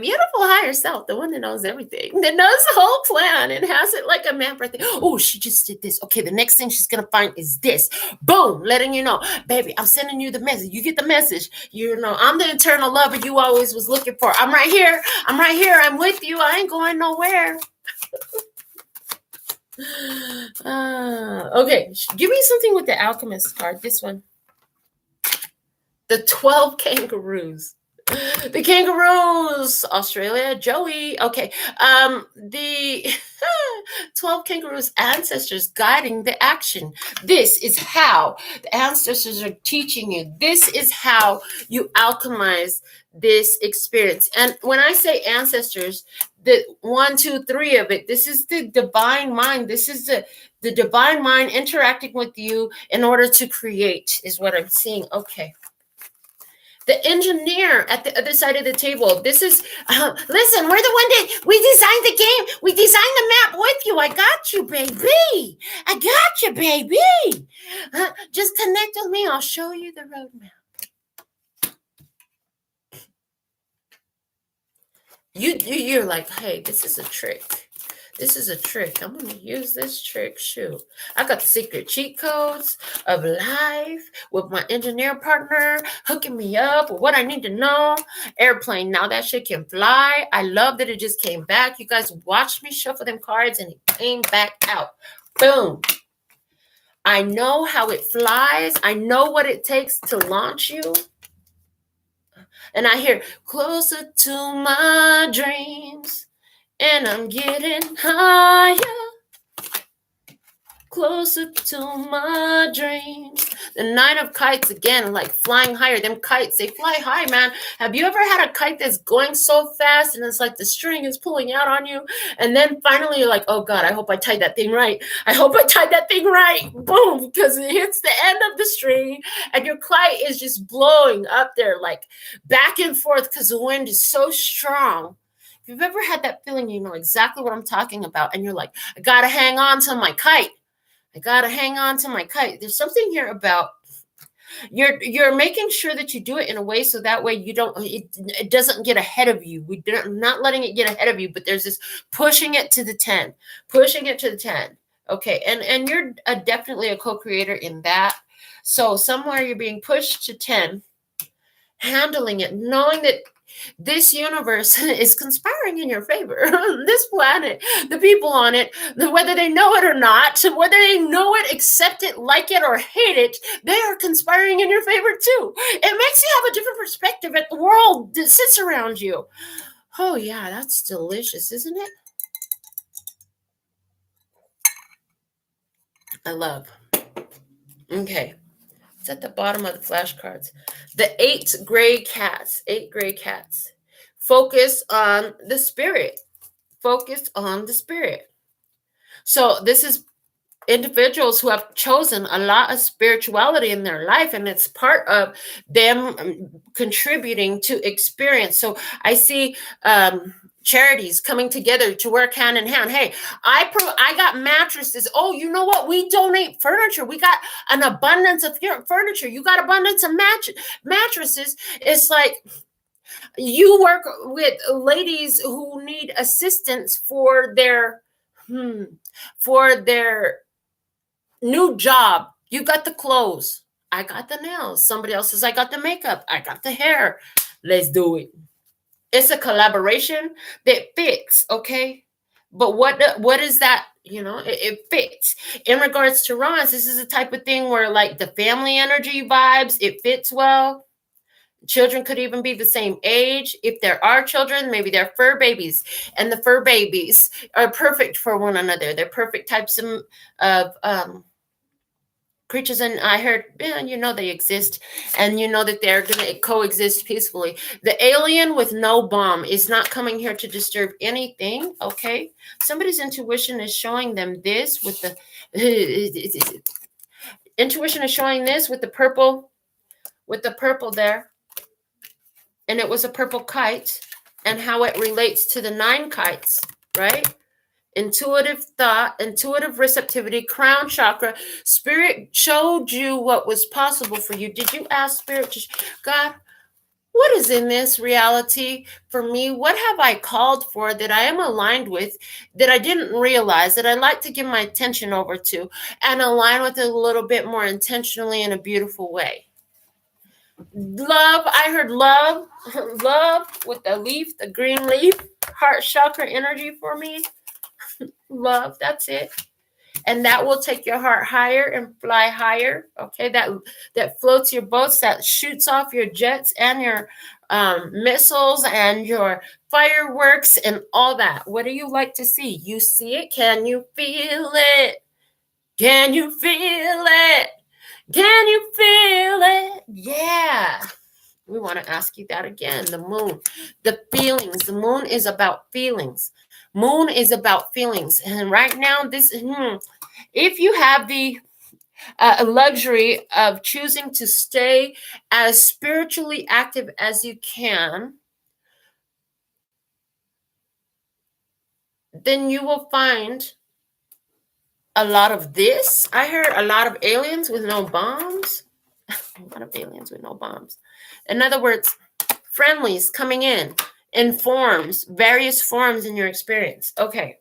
beautiful higher self, the one that knows everything, that knows the whole plan and has it like a map right there. Oh, she just did this. Okay, the next thing she's gonna find is this. Boom, letting you know, baby, I'm sending you the message. You get the message. You know, I'm the eternal lover you always was looking for. I'm right here. I'm with you. I ain't going nowhere. Okay, give me something with the alchemist card. This one. The 12 kangaroos. The kangaroos, Australia, Joey. Okay. The 12 kangaroos ancestors guiding the action. This is how the ancestors are teaching you. This is how you alchemize this experience. And when I say ancestors, the 1, 2, 3 of it, this is the divine mind. This is the divine mind interacting with you in order to create, is what I'm seeing. Okay. The engineer at the other side of the table. This is, listen, we're the one that, we designed the game. We designed the map with you. I got you, baby. I got you, baby. Just connect with me. I'll show you the roadmap. You're like, hey, this is a trick. This is a trick. I'm going to use this trick. Shoot. I got the secret cheat codes of life with my engineer partner hooking me up with what I need to know. Airplane. Now that shit can fly. I love that it just came back. You guys watched me shuffle them cards and it came back out. Boom. I know how it flies. I know what it takes to launch you. And I hear closer to my dreams. And I'm getting higher, closer to my dreams. The 9 of kites again, like flying higher. Them kites, they fly high, man. Have you ever had a kite that's going so fast and it's like the string is pulling out on you? And then finally you're like, oh God, I hope I tied that thing right. I hope I tied that thing right. Boom, because it hits the end of the string and your kite is just blowing up there like back and forth because the wind is so strong. If you've ever had that feeling, you know exactly what I'm talking about. And you're like, I got to hang on to my kite. I got to hang on to my kite. There's something here about you're making sure that you do it in a way so that way you don't, it doesn't get ahead of you. We're not letting it get ahead of you, but there's this pushing it to the 10, pushing it to the 10. Okay. And you're definitely a co-creator in that. So somewhere you're being pushed to 10, handling it, knowing that this universe is conspiring in your favor. This planet, the people on it, whether they know it or not, whether they know it, accept it, like it, or hate it, they are conspiring in your favor too. It makes you have a different perspective at the world that sits around you. Oh yeah, that's delicious, isn't it? I love. Okay. It's at the bottom of the flashcards. The 8 gray cats. 8 gray cats. Focus on the spirit. Focus on the spirit. So this is individuals who have chosen a lot of spirituality in their life, and it's part of them contributing to experience. So I see charities coming together to work hand in hand. Hey, I got mattresses. Oh, you know what? We donate furniture. We got an abundance of furniture. You got abundance of mattresses. It's like you work with ladies who need assistance for their new job. You got the clothes. I got the nails. Somebody else says, I got the makeup. I got the hair. Let's do it. It's a collaboration that fits, okay? But what is that? You know, it fits. In regards to Ron's, this is the type of thing where like the family energy vibes, it fits well. Children could even be the same age. If there are children, maybe they're fur babies, and the fur babies are perfect for one another. They're perfect types of creatures, and I heard, you know, they exist, and you know that they're going to coexist peacefully. The alien with no bomb is not coming here to disturb anything, okay? Somebody's intuition is showing them this with the intuition is showing this with the purple there, and it was a purple kite, and how it relates to the 9 kites, right? Intuitive thought, intuitive receptivity, crown chakra. Spirit showed you what was possible for you. Did you ask Spirit, God, what is in this reality for me? What have I called for that I am aligned with, that I didn't realize, that I'd like to give my attention over to and align with it a little bit more intentionally in a beautiful way? Love, I heard love, love with the leaf, the green leaf, heart chakra energy for me. Love, that's it. And that will take your heart higher and fly higher. Okay, that floats your boats, that shoots off your jets and your missiles and your fireworks and all that. What do you like to see? You see it? Can you feel it? Can you feel it? Can you feel it? Yeah. We want to ask you that again. The moon, the feelings. The moon is about feelings. Moon is about feelings. And right now, if you have the luxury of choosing to stay as spiritually active as you can, then you will find a lot of this. I heard a lot of aliens with no bombs. A lot of aliens with no bombs. In other words, friendlies coming in forms, various forms in your experience. Okay.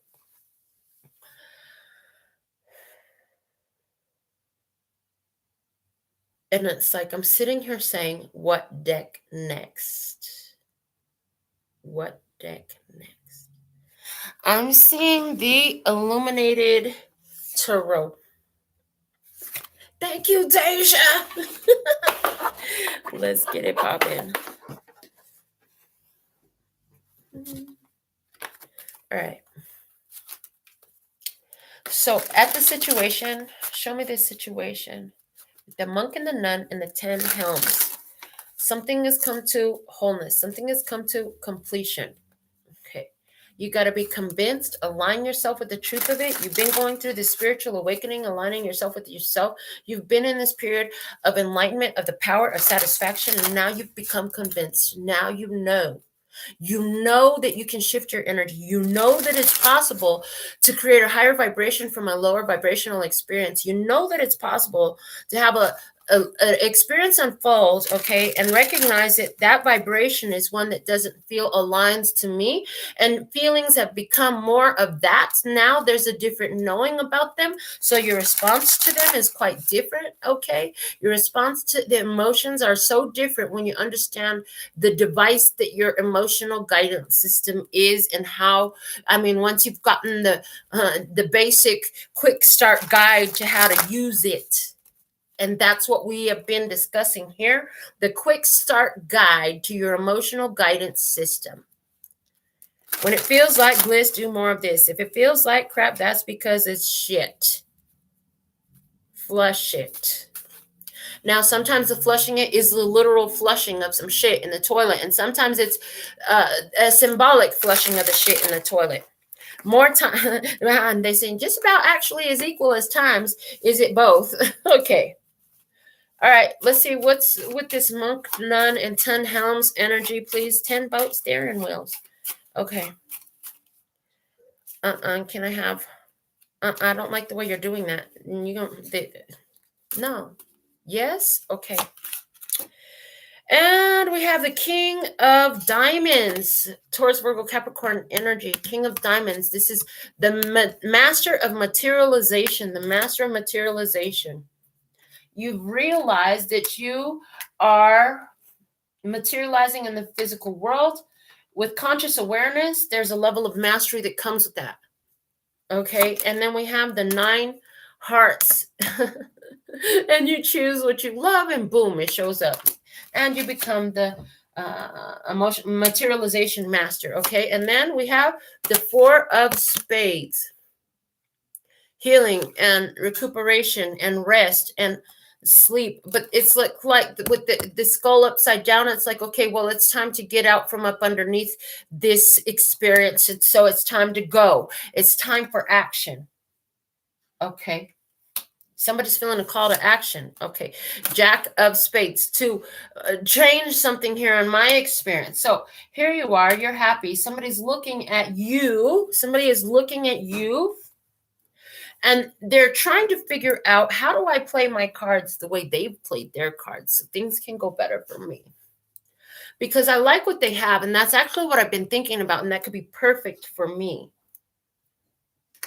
And it's like I'm sitting here saying, what deck next? What deck next? I'm seeing the Illuminated Tarot. Thank you, Deja. Let's get it popping. All right. So at the situation, show me this situation. The monk and the nun and the 10 helms. Something has come to wholeness. Something has come to completion. Okay. You got to be convinced, align yourself with the truth of it. You've been going through this spiritual awakening, aligning yourself with yourself. You've been in this period of enlightenment, of the power of satisfaction, and now you've become convinced. Now you know. You know that you can shift your energy. You know that it's possible to create a higher vibration from a lower vibrational experience. You know that it's possible to have a experience unfold, okay, and recognize that vibration is one that doesn't feel aligned to me, and feelings have become more of that. Now there's a different knowing about them, so your response to them is quite different, okay? Your response to the emotions are so different when you understand the device that your emotional guidance system is, and how, I mean, once you've gotten the basic quick start guide to how to use it. And that's what we have been discussing here, the quick start guide to your emotional guidance system. When it feels like bliss, do more of this. If it feels like crap, that's because it's shit. Flush it. Now, sometimes the flushing it is the literal flushing of some shit in the toilet. And sometimes it's a symbolic flushing of the shit in the toilet. More time, and they say just about actually as equal as times. Is it both? Okay. All right, let's see what's with this monk, nun, and 10 helms energy, please. 10 boat steering wheels. Okay. Can I have? I don't like the way you're doing that. You don't. No. Yes. Okay. And we have the King of Diamonds, Taurus, Virgo, Capricorn energy. King of Diamonds. This is the master of materialization. The master of materialization. You've realized that you are materializing in the physical world with conscious awareness. There's a level of mastery that comes with that. Okay. And then we have the 9 hearts. And you choose what you love, and boom, it shows up. And you become the emotion materialization master. Okay. And then we have the 4 of Spades. Healing and recuperation and rest and sleep. But it's like with the skull upside down, it's like, okay, well, it's time to get out from up underneath this experience. And so it's time to go. It's time for action. Okay. Somebody's feeling a call to action. Okay. Jack of Spades to change something here in my experience. So here you are. You're happy. Somebody's looking at you. Somebody is looking at you. And they're trying to figure out, how do I play my cards the way they've played their cards so things can go better for me? Because I like what they have, and that's actually what I've been thinking about, and that could be perfect for me.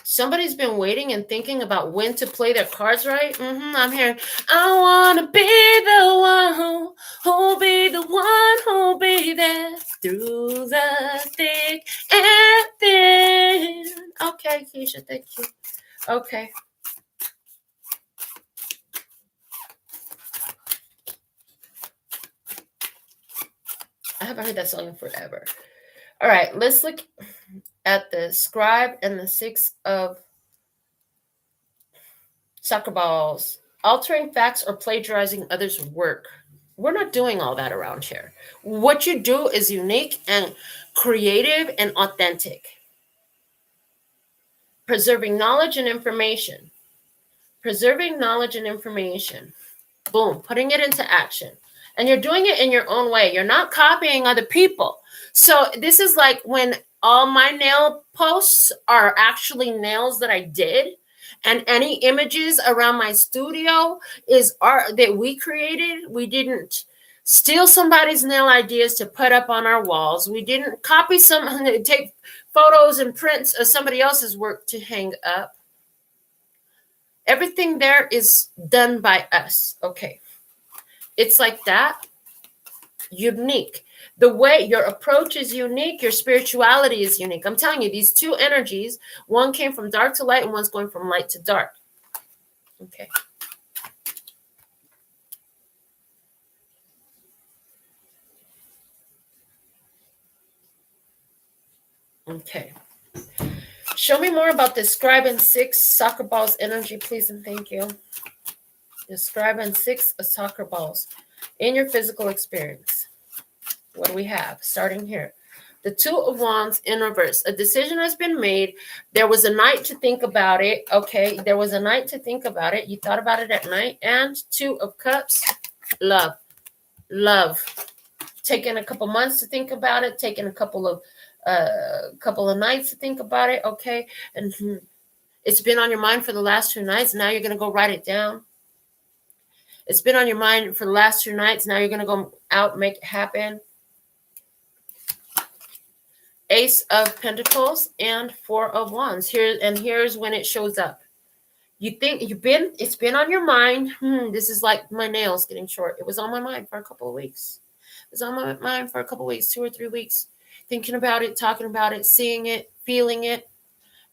Somebody's been waiting and thinking about when to play their cards right. I'm hearing, I want to be the one who'll be the one who'll be there through the thick and thin. Okay, Keisha, thank you. Okay. I haven't heard that song in forever. All right, let's look at the scribe and the 6 of soccer balls. Altering facts or plagiarizing others' work. We're not doing all that around here. What you do is unique and creative and authentic. Preserving knowledge and information. Preserving knowledge and information. Boom, putting it into action. And you're doing it in your own way. You're not copying other people. So this is like when all my nail posts are actually nails that I did. And any images around my studio is art that we created. We didn't steal somebody's nail ideas to put up on our walls. We didn't copy take photos and prints of somebody else's work to hang up. Everything there is done by us. Okay. It's like that. Unique. The way your approach is unique, your spirituality is unique. I'm telling you, these two energies, one came from dark to light and one's going from light to dark. Okay. Okay. Show me more about the scribe and 6 soccer balls energy, please, and thank you. The scribe and 6 soccer balls in your physical experience. What do we have? Starting here. The 2 of wands in reverse. A decision has been made. There was a night to think about it. Okay. There was a night to think about it. You thought about it at night. And 2 of cups. Love. Love. Taking a couple months to think about it. Taking a couple of nights to think about it. Okay. And it's been on your mind for the last 2 nights. Now you're going to go write it down. It's been on your mind for the last 2 nights. Now you're going to go out, make it happen. Ace of Pentacles and 4 of Wands. Here's when it shows up. You think it's been on your mind. This is like my nails getting short. It was on my mind for a couple of weeks. It was on my mind for a couple of weeks, 2 or 3 weeks, thinking about it, talking about it, seeing it, feeling it.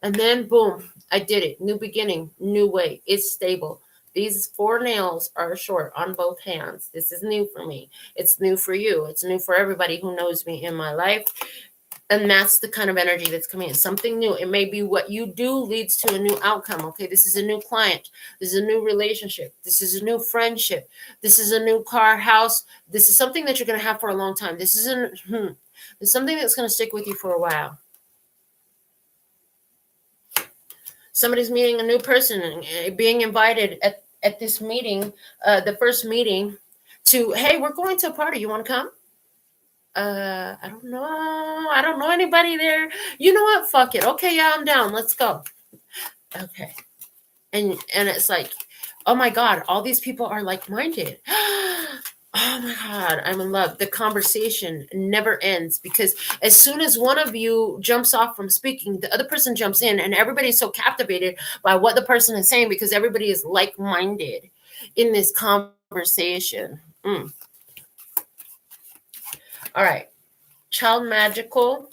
And then boom, I did it. New beginning, new way. It's stable. These 4 nails are short on both hands. This is new for me. It's new for you. It's new for everybody who knows me in my life. And that's the kind of energy that's coming in. Something new. It may be what you do leads to a new outcome. Okay, this is a new client. This is a new relationship. This is a new friendship. This is a new car, house. This is something that you're going to have for a long time. This is something that's going to stick with you for a while. Somebody's meeting a new person and being invited at this meeting, the first meeting, to, hey, we're going to a party. You want to come? I don't know. I don't know anybody there. You know what? Fuck it. Okay, yeah, I'm down. Let's go. Okay. And it's like, oh my God, all these people are like-minded. Oh my God, I'm in love. The conversation never ends because as soon as one of you jumps off from speaking, the other person jumps in and everybody's so captivated by what the person is saying because everybody is like-minded in this conversation. All right. Child magical,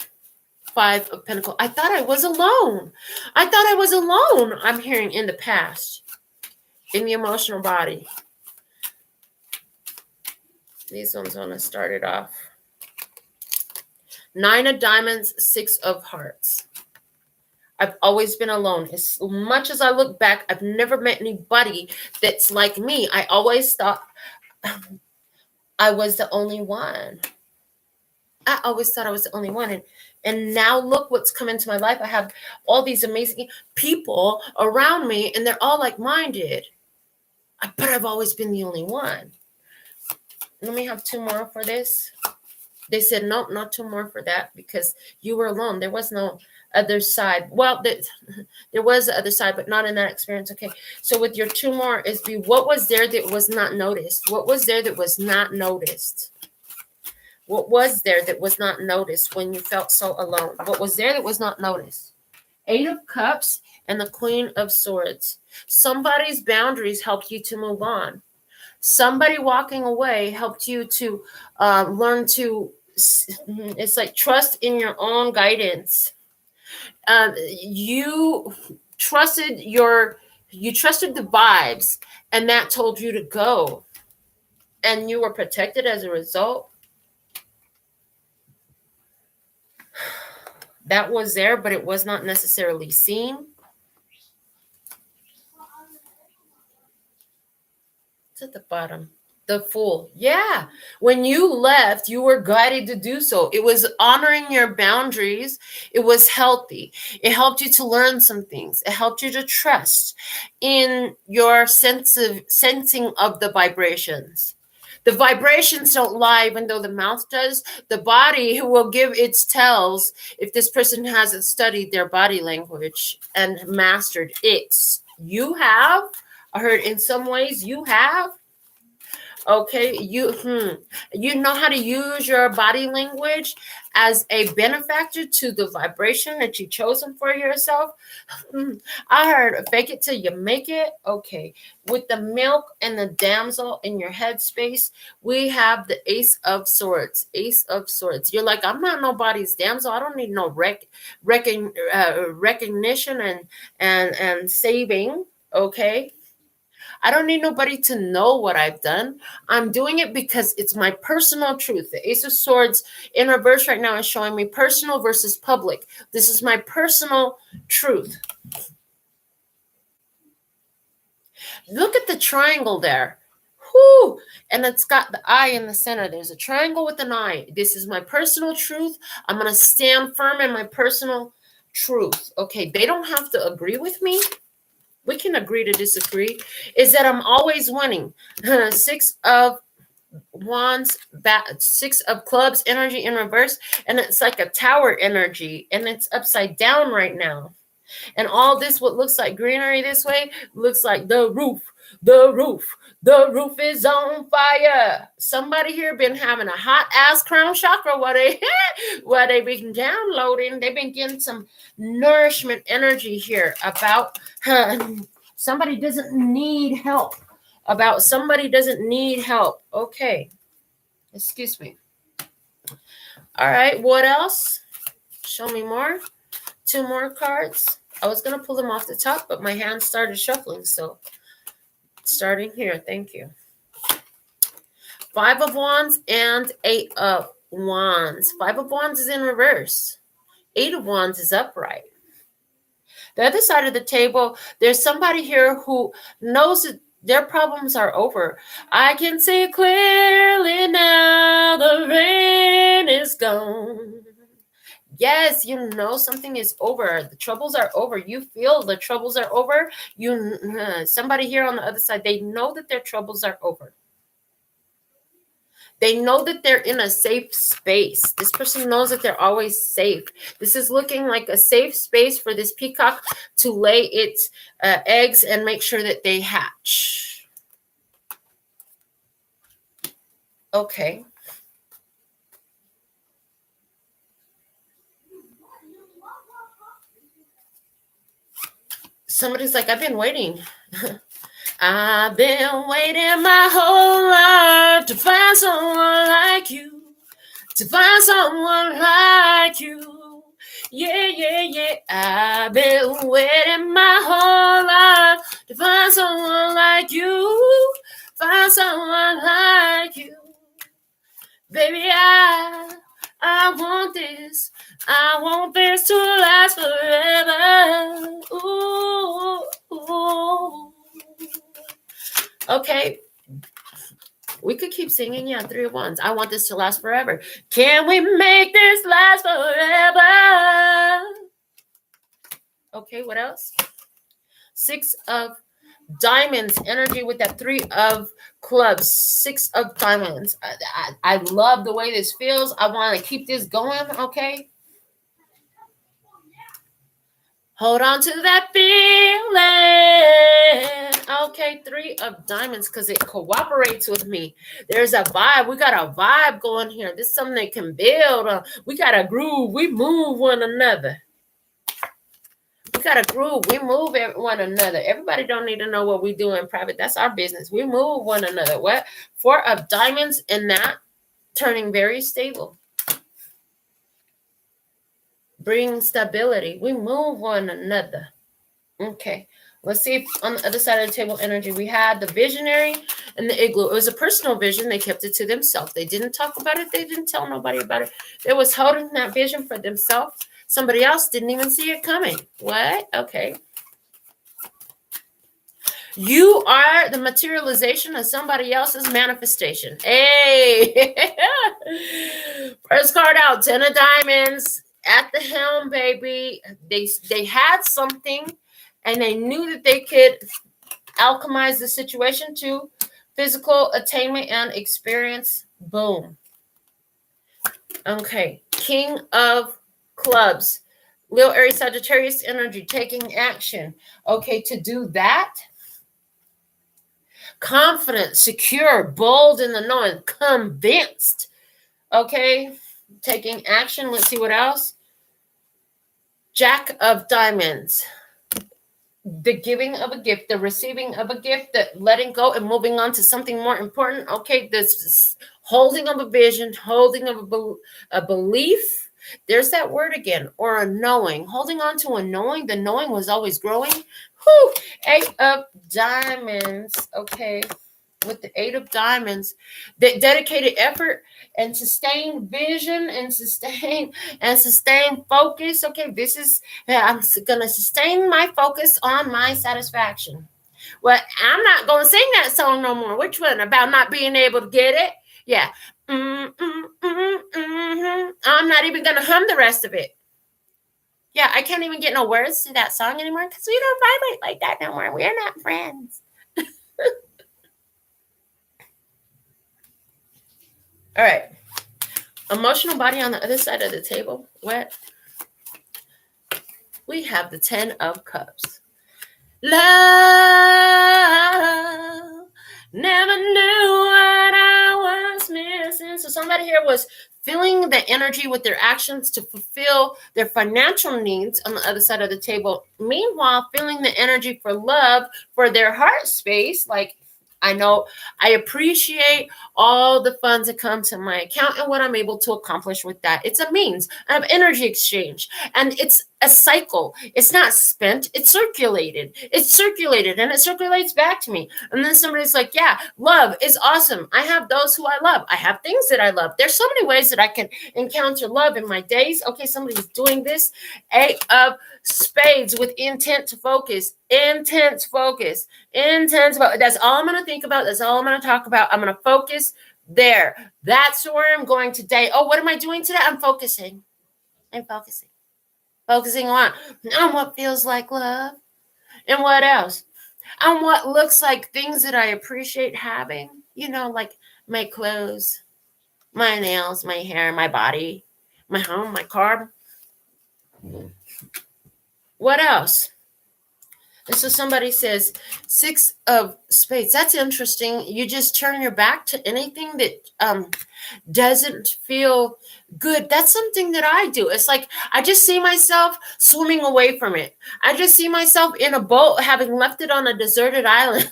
5 of Pentacles. I thought I was alone. I'm hearing in the past, in the emotional body. These ones want to start it off. 9 of Diamonds, 6 of Hearts. I've always been alone. As much as I look back, I've never met anybody that's like me. I always thought I was the only one. I always thought I was the only one. And now look what's come into my life. I have all these amazing people around me, and they're all like-minded. But I've always been the only one. Let me have 2 more for this. They said, no, not 2 more for that because you were alone. There was no other side. Well, there was the other side, but not in that experience. Okay. So with your 2 more is what was there that was not noticed? What was there that was not noticed? What was there that was not noticed when you felt so alone? What was there that was not noticed? 8 of Cups and the Queen of Swords. Somebody's boundaries helped you to move on. Somebody walking away helped you to learn to, it's like trust in your own guidance. You trusted the vibes, and that told you to go. And you were protected as a result. That was there, but it was not necessarily seen. It's at the bottom. The Fool. Yeah. When you left, you were guided to do so. It was honoring your boundaries. It was healthy. It helped you to learn some things. It helped you to trust in your sensing of the vibrations. The vibrations don't lie, even though the mouth does. The body will give its tells if this person hasn't studied their body language and mastered it. You have. I heard in some ways you have. Okay, you know how to use your body language as a benefactor to the vibration that you chosen for yourself. I heard fake it till you make it. Okay, with the milk and the damsel in your headspace, we have the Ace of Swords. Ace of Swords. You're like, I'm not nobody's damsel. I don't need no recognition and saving. Okay. I don't need nobody to know what I've done. I'm doing it because it's my personal truth. The Ace of Swords in reverse right now is showing me personal versus public. This is my personal truth. Look at the triangle there. Whoo! And it's got the eye in the center. There's a triangle with an eye. This is my personal truth. I'm going to stand firm in my personal truth. Okay, they don't have to agree with me. We can agree to disagree, is that I'm always winning. 6 of Wands, 6 of Clubs energy in reverse, and it's like a tower energy, and it's upside down right now. And all this, what looks like greenery this way, looks like the roof is on fire. Somebody here been having a hot ass crown chakra while they been downloading. They've been getting some nourishment energy here about somebody doesn't need help. About somebody doesn't need help. Okay. Excuse me. All right. What else? Show me more. 2 more cards. I was going to pull them off the top, but my hand started shuffling. So starting here. Thank you. 5 of Wands and 8 of Wands. 5 of Wands is in reverse. 8 of Wands is upright. The other side of the table, there's somebody here who knows that their problems are over. I can see clearly now the rain is gone. Yes, you know something is over. The troubles are over. You feel the troubles are over. Somebody here on the other side, they know that their troubles are over. They know that they're in a safe space. This person knows that they're always safe. This is looking like a safe space for this peacock to lay its eggs and make sure that they hatch. Okay. Somebody's like, I've been waiting. I've been waiting my whole life to find someone like you. To find someone like you. Yeah, yeah, yeah. I've been waiting my whole life to find someone like you. Find someone like you. Baby, I want this. I want this to last forever. Ooh, ooh. Okay. We could keep singing. Yeah, 3 of Wands. I want this to last forever. Can we make this last forever? Okay, what else? 6 of Diamonds energy with that 3 of Clubs. 6 of Diamonds. I love the way this feels. I want to keep this going, okay? Hold on to that feeling. Okay, 3 of Diamonds because it cooperates with me. There's a vibe. We got a vibe going here. This is something they can build on. We got a groove. We move one another. We got a groove. We move one another. Everybody don't need to know what we do in private. That's our business. We move one another. What? 4 of Diamonds and that turning very stable. Bring stability. We move one another. Okay. Let's see if on the other side of the table energy, we had the Visionary and the Igloo. It was a personal vision. They kept it to themselves. They didn't talk about it. They didn't tell nobody about it. They was holding that vision for themselves. Somebody else didn't even see it coming. What? Okay. You are the materialization of somebody else's manifestation. Hey. First card out, 10 of diamonds at the helm, baby. They had something and they knew that they could alchemize the situation to physical attainment and experience. Boom. Okay. King of clubs. Leo, Aries, Sagittarius energy, taking action. Okay, to do that, confident, secure, bold in the knowing, convinced. Okay, taking action. Let's see what else. Jack of diamonds. The giving of a gift, the receiving of a gift, the letting go and moving on to something more important. Okay, this holding of a vision, holding of a belief. There's that word again, or a knowing. Holding on to a knowing. The knowing was always growing. Whew. 8 of diamonds. Okay, with the 8 of diamonds, that dedicated effort and sustained vision and sustained focus. Okay, this is, I'm gonna sustain my focus on my satisfaction. Well, I'm not gonna sing that song no more. Which one? About not being able to get it? Yeah. I'm not even gonna hum the rest of it. Yeah, I can't even get no words to that song anymore because we don't vibrate like that no more. We're not friends. All right. Emotional body on the other side of the table. What? We have the 10 of cups. Love, never knew what I was missing. So somebody here was feeling the energy with their actions to fulfill their financial needs on the other side of the table. Meanwhile, feeling the energy for love for their heart space, like, I know I appreciate all the funds that come to my account and what I'm able to accomplish with that. It's a means of energy exchange, and it's a cycle. It's not spent, it's circulated. It's circulated and it circulates back to me. And then somebody's like, yeah, love is awesome. I have those who I love. I have things that I love. There's so many ways that I can encounter love in my days. Okay, somebody's doing this. 8 of spades with intent to focus. Intense focus. Intense focus. That's all I'm going to think about. That's all I'm going to talk about. I'm going to focus there. That's where I'm going today. Oh, what am I doing today? I'm focusing. I'm focusing. Focusing on what feels like love. And what else? On what looks like things that I appreciate having. You know, like my clothes, my nails, my hair, my body, my home, my car. What else? And so somebody says 6 of spades. That's interesting. You just turn your back to anything that doesn't feel good. That's something that I do. It's like I just see myself swimming away from it. I just see myself in a boat having left it on a deserted island.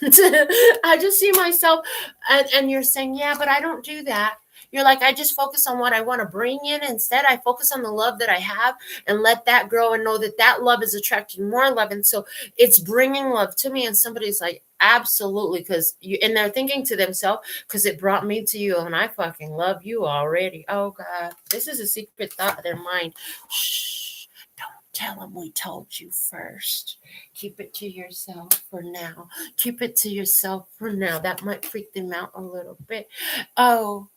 I just see myself, and you're saying, yeah, but I don't do that. You're like, I just focus on what I want to bring in. Instead, I focus on the love that I have and let that grow and know that that love is attracting more love. And so it's bringing love to me. And somebody's like, absolutely. Because you, and they're thinking to themselves, because it brought me to you and I fucking love you already. Oh God, this is a secret thought of their mind. Shh, don't tell them we told you first. Keep it to yourself for now. Keep it to yourself for now. That might freak them out a little bit. Oh,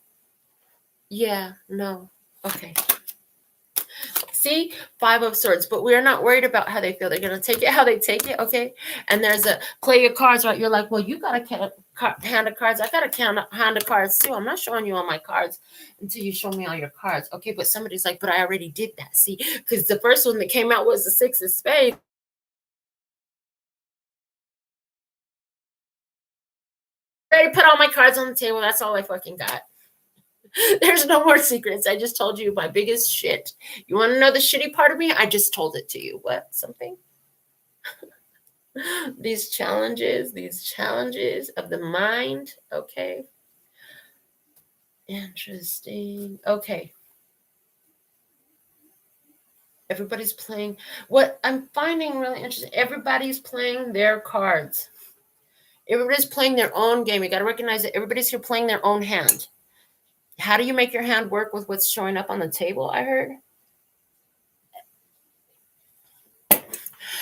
yeah, no. Okay. See, 5 of swords, but we're not worried about how they feel. They're going to take it how they take it, okay? And there's a play your cards, right? You're like, well, you got a hand of cards. I got a hand of cards too. I'm not showing you all my cards until you show me all your cards, okay? But somebody's like, but I already did that, see? Because the first one that came out was the 6 of spades. I already put all my cards on the table. That's all I fucking got. There's no more secrets. I just told you my biggest shit. You want to know the shitty part of me? I just told it to you. What? Something? These challenges of the mind. Okay. Interesting. Okay. Everybody's playing. What I'm finding really interesting, everybody's playing their cards. Everybody's playing their own game. You got to recognize that everybody's here playing their own hand. How do you make your hand work with what's showing up on the table, I heard?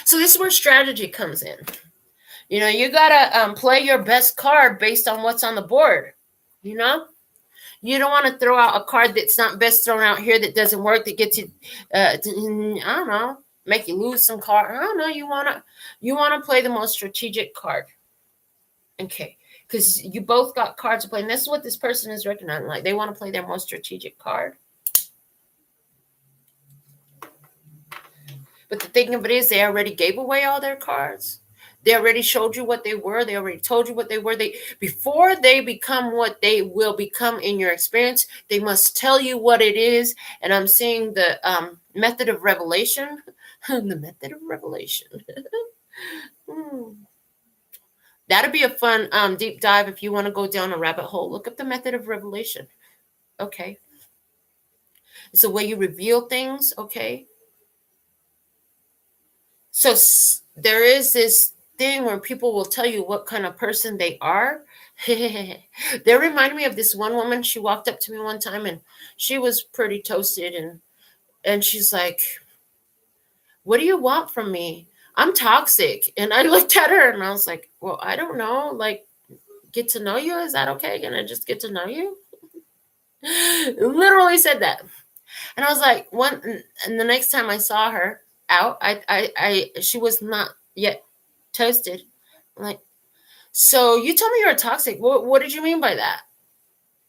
So this is where strategy comes in. You know, you gotta play your best card based on what's on the board. You know, you don't want to throw out a card that's not best thrown out here, that doesn't work, that gets you, I don't know, make you lose some card. I don't know. You wanna play the most strategic card. Okay, because you both got cards to play, and this is what this person is recognizing. Like, they want to play their most strategic card. But the thing of it is, they already gave away all their cards. They already showed you what they were. They already told you what they were. Before they become what they will become in your experience, they must tell you what it is. And I'm seeing the method of revelation. The method of revelation. That'd be a fun deep dive if you want to go down a rabbit hole. Look up the method of revelation. Okay. It's the way you reveal things. Okay. So there is this thing where people will tell you what kind of person they are. They remind me of this one woman. She walked up to me one time, and she was pretty toasted, and she's like, "What do you want from me? I'm toxic." And I looked at her and I was like, "Well, I don't know. Like, get to know you. Is that okay? Can I just get to know you?" Literally said that. And I was like, and the next time I saw her out, she was not yet toasted. I'm like, "So you told me you're toxic. What did you mean by that?"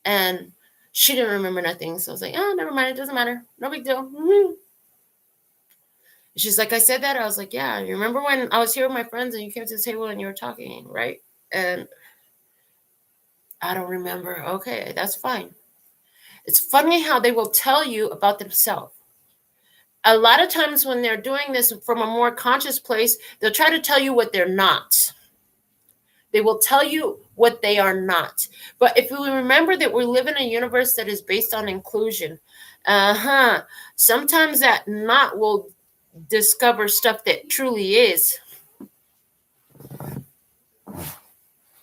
And she didn't remember nothing. So I was like, "Oh, never mind. It doesn't matter. No big deal." Mm-hmm. She's like, "I said that." I was like, "Yeah. You remember when I was here with my friends and you came to the table and you were talking, right?" And I don't remember. Okay, that's fine. It's funny how they will tell you about themselves. A lot of times when they're doing this from a more conscious place, they'll try to tell you what they're not. They will tell you what they are not. But if we remember that we live in a universe that is based on inclusion, sometimes that not will discover stuff that truly is.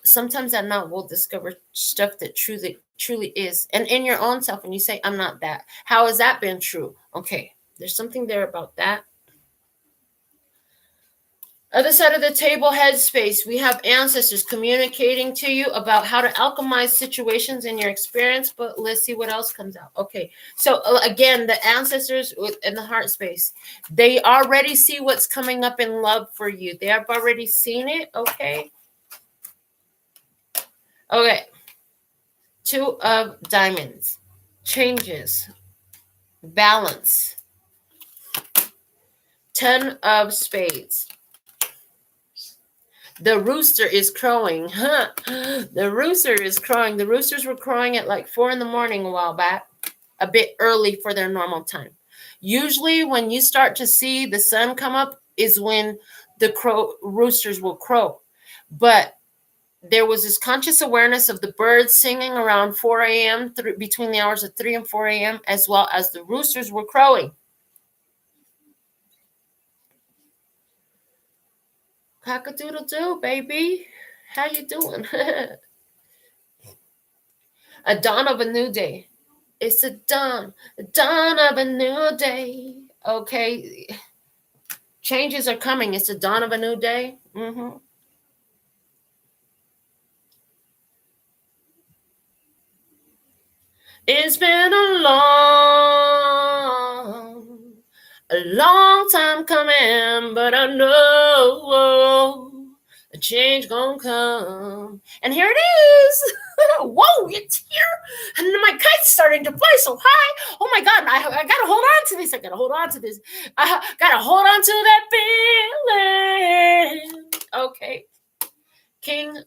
Sometimes that not will discover stuff that truly is. And in your own self, when you say, "I'm not that," how has that been true? Okay, there's something there about that. Other side of the table, headspace. We have ancestors communicating to you about how to alchemize situations in your experience. But let's see what else comes out. Okay, so again, the ancestors in the heart space, they already see what's coming up in love for you. They have already seen it. Okay. Okay. 2 of diamonds. Changes. Balance. 10 of spades. The rooster is crowing. The rooster is crowing. The roosters were crowing at like 4 a.m. a while back, a bit early for their normal time. Usually when you start to see the sun come up is when the roosters will crow. But there was this conscious awareness of the birds singing around 4 a.m. between the hours of 3 and 4 a.m. as well as the roosters were crowing. Cock-a-doodle-doo, baby. How you doing? A dawn of a new day. It's a dawn of a new day. Okay. Changes are coming. It's a dawn of a new day. Mm-hmm. It's been a long time coming, but I know a change gonna come. And here it is. Whoa, it's here. And my kite's starting to fly so high. Oh my God, I gotta hold on to this. I gotta hold on to that feeling. Okay. King,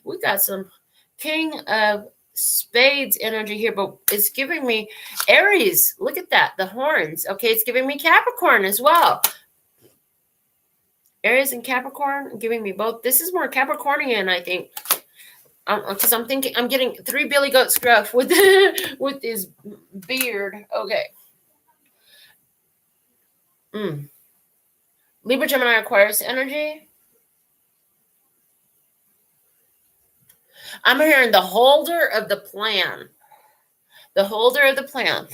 we got some King of Spades energy here, but it's giving me Aries. Look at that, the horns. Okay, it's giving me Capricorn as well. Aries and Capricorn giving me both. This is more Capricornian, I think, because I'm thinking I'm getting 3 Billy Goat Scruff with with his beard. Okay. Libra, Gemini, Aquarius energy. I'm hearing the holder of the plan. The holder of the plan.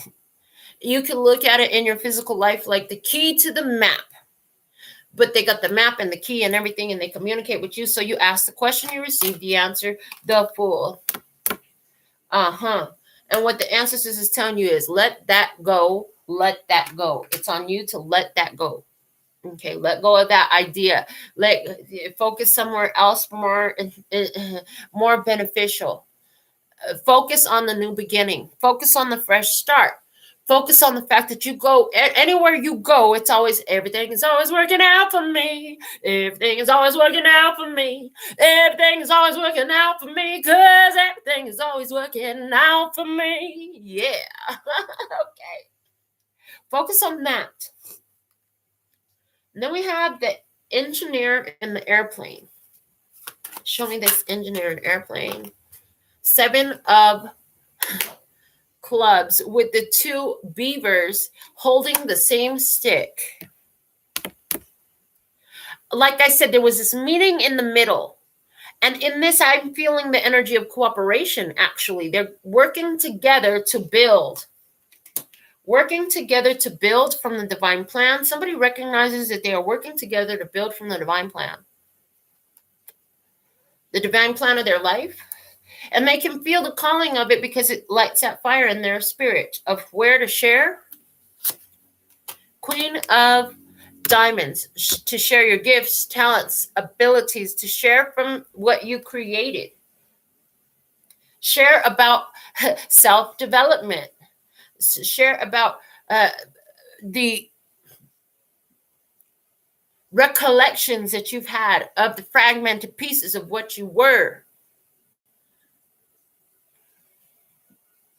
You can look at it in your physical life like the key to the map. but they got the map and the key and everything, and they communicate with you. So you ask the question, you receive the answer, the Fool. And what the ancestors is telling you is let that go, let that go. It's on you to let that go. Okay, let go of that idea. Focus somewhere else more beneficial. Focus on the new beginning. Focus on the fresh start. Focus on the fact that you go anywhere you go, it's always everything is always working out for me. Everything is always working out for me. Everything is always working out for me because everything is always working out for me. Yeah. Okay. Focus on that. And then we have the engineer in the airplane. Show me this engineer in airplane. 7 of clubs with the 2 beavers holding the same stick. Like I said, there was this meeting in the middle. And in this, I'm feeling the energy of cooperation, actually. They're working together to build. Working together to build from the divine plan. Somebody recognizes that they are working together to build from the divine plan. The divine plan of their life. And they can feel the calling of it because it lights that fire in their spirit of where to share. Queen of Diamonds, to share your gifts, talents, abilities, to share from what you created. Share about self-development. Share about the recollections that you've had of the fragmented pieces of what you were.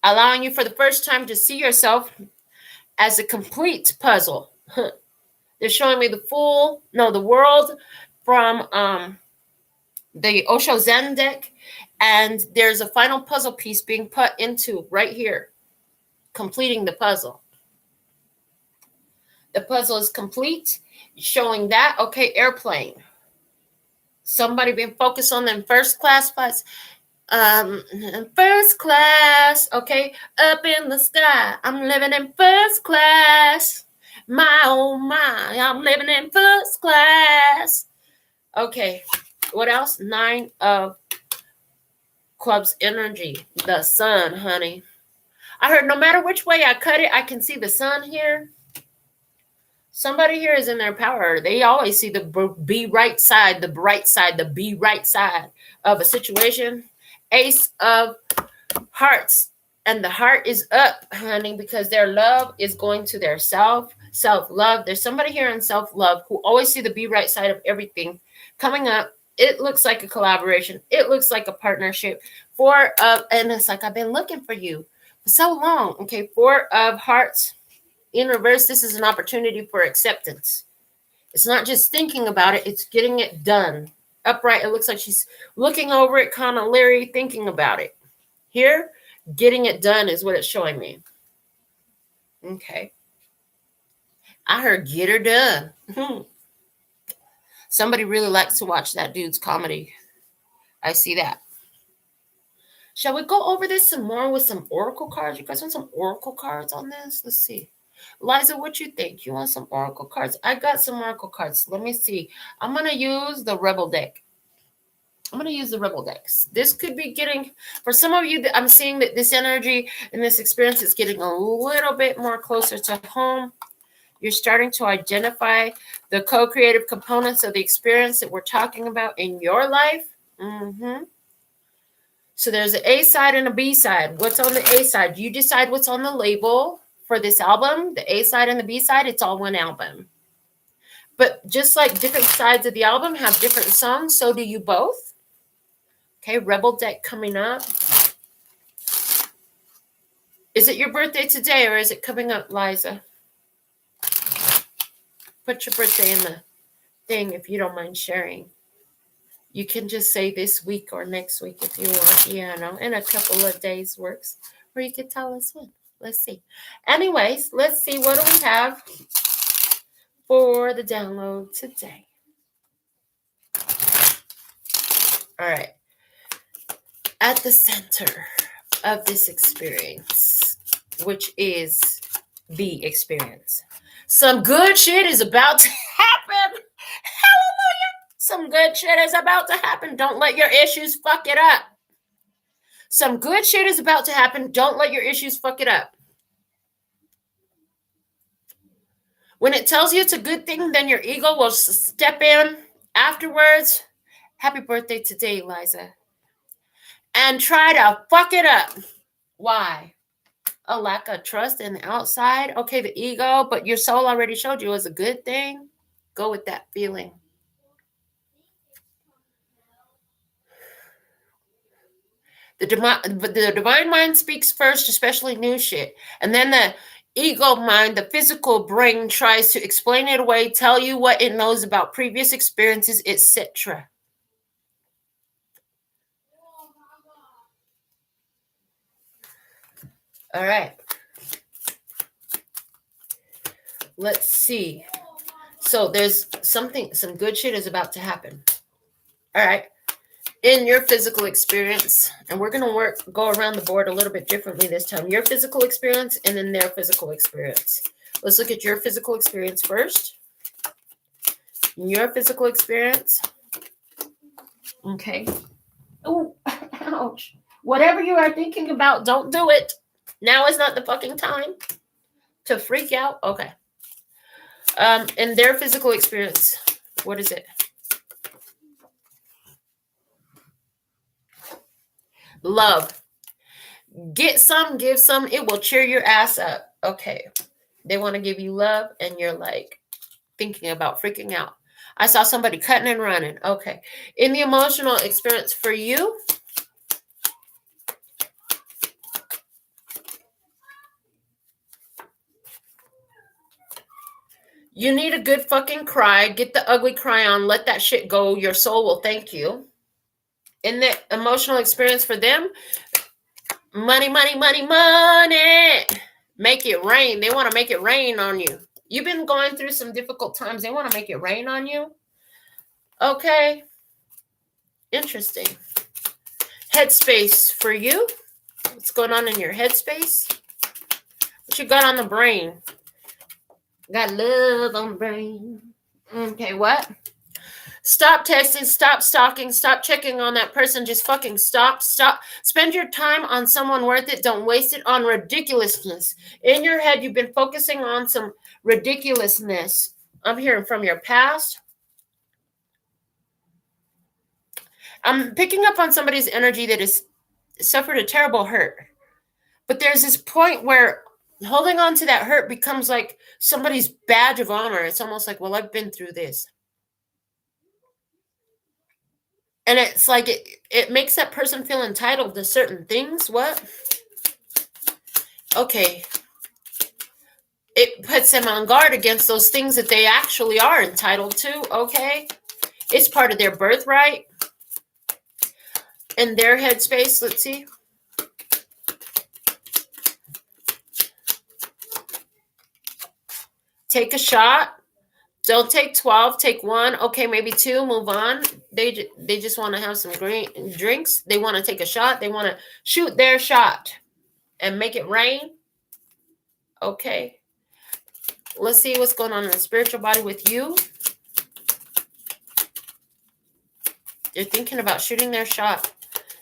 Allowing you for the first time to see yourself as a complete puzzle. They're showing me the world from the Osho Zen deck, and there's a final puzzle piece being put into right here, completing the puzzle. The puzzle is complete, showing that, okay, airplane. Somebody being focused on them first class flights. First class, okay, up in the sky. I'm living in first class. My, oh my, I'm living in first class. Okay, what else? 9 of clubs energy. The sun, honey. I heard no matter which way I cut it, I can see the sun here. Somebody here is in their power. They always see the be right side, the bright side, the be right side of a situation. Ace of Hearts. And the heart is up, honey, because their love is going to their self-love. There's somebody here in self-love who always see the be right side of everything coming up. It looks like a collaboration. It looks like a partnership. 4 of, and it's like, I've been looking for you for so long. Okay, 4 of Hearts. In reverse, this is an opportunity for acceptance. It's not just thinking about it. It's getting it done. Upright, it looks like she's looking over it, kind of leery, thinking about it. Here, getting it done is what it's showing me. Okay. I heard get her done. Somebody really likes to watch that dude's comedy. I see that. Shall we go over this some more with some oracle cards? You guys want some oracle cards on this? Let's see. Liza, what you think? You want some oracle cards? I got some oracle cards. Let me see. I'm going to use the Rebel deck. This could be getting, for some of you, I'm seeing that this energy and this experience is getting a little bit more closer to home. You're starting to identify the co-creative components of the experience that we're talking about in your life. So there's an A side and a B side. What's on the A side? You decide what's on the label for this album. The A side and the B side, it's all one album. But just like different sides of the album have different songs, so do you both. Okay, Rebel deck coming up. Is it your birthday today or is it coming up, Liza? Put your birthday in the thing if you don't mind sharing. You can just say this week or next week if you want. Yeah, no, in a couple of days works. Or you could tell us when. Let's see. Anyways, let's see. What do we have for the download today? All right. At the center of this experience, which is the experience, some good shit is about to happen. Some good shit is about to happen. Don't let your issues fuck it up. Some good shit is about to happen. Don't let your issues fuck it up. When it tells you it's a good thing, then your ego will step in afterwards. Happy birthday today, Liza. And try to fuck it up. Why? A lack of trust in the outside. Okay, the ego, but your soul already showed you it was a good thing. Go with that feeling. The divine mind speaks first, especially new shit. And then the ego mind, the physical brain, tries to explain it away, tell you what it knows about previous experiences, etc. All right. Let's see. So there's some good shit is about to happen. All right. In your physical experience, and we're going to go around the board a little bit differently this time. Your physical experience and then their physical experience. Let's look at your physical experience first. Your physical experience. Okay. Oh, ouch. Whatever you are thinking about, don't do it. Now is not the fucking time to freak out. Okay. In their physical experience, what is it? Love. Get some, give some. It will cheer your ass up. Okay. They want to give you love, and you're like thinking about freaking out. I saw somebody cutting and running. Okay. In the emotional experience for you, you need a good fucking cry. Get the ugly cry on. Let that shit go. Your soul will thank you. In the emotional experience for them, money, money, money, money. Make it rain. They want to make it rain on you. You've been going through some difficult times. They want to make it rain on you. Okay. Interesting. Headspace for you. What's going on in your headspace? What you got on the brain? Got love on the brain. Okay, what? Stop texting, stop stalking, stop checking on that person. Just fucking stop. Spend your time on someone worth it. Don't waste it on ridiculousness. In your head, you've been focusing on some ridiculousness. I'm hearing from your past. I'm picking up on somebody's energy that has suffered a terrible hurt. But there's this point where holding on to that hurt becomes like somebody's badge of honor. It's almost like, well, I've been through this. And it's like it makes that person feel entitled to certain things. What? Okay. It puts them on guard against those things that they actually are entitled to. Okay. It's part of their birthright. In their headspace, let's see. Take a shot. Don't take 12, take 1. Okay, maybe 2, move on. They just want to have some great drinks. They want to take a shot. They want to shoot their shot and make it rain. Okay. Let's see what's going on in the spiritual body with you. They're thinking about shooting their shot.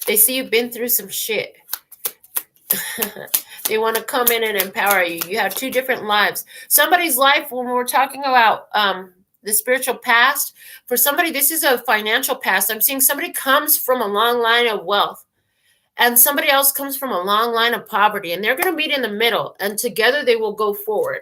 They see you've been through some shit. They want to come in and empower you. You have 2 different lives. Somebody's life, when we're talking about the spiritual past, for somebody, this is a financial past. I'm seeing somebody comes from a long line of wealth, and somebody else comes from a long line of poverty, and they're going to meet in the middle, and together they will go forward.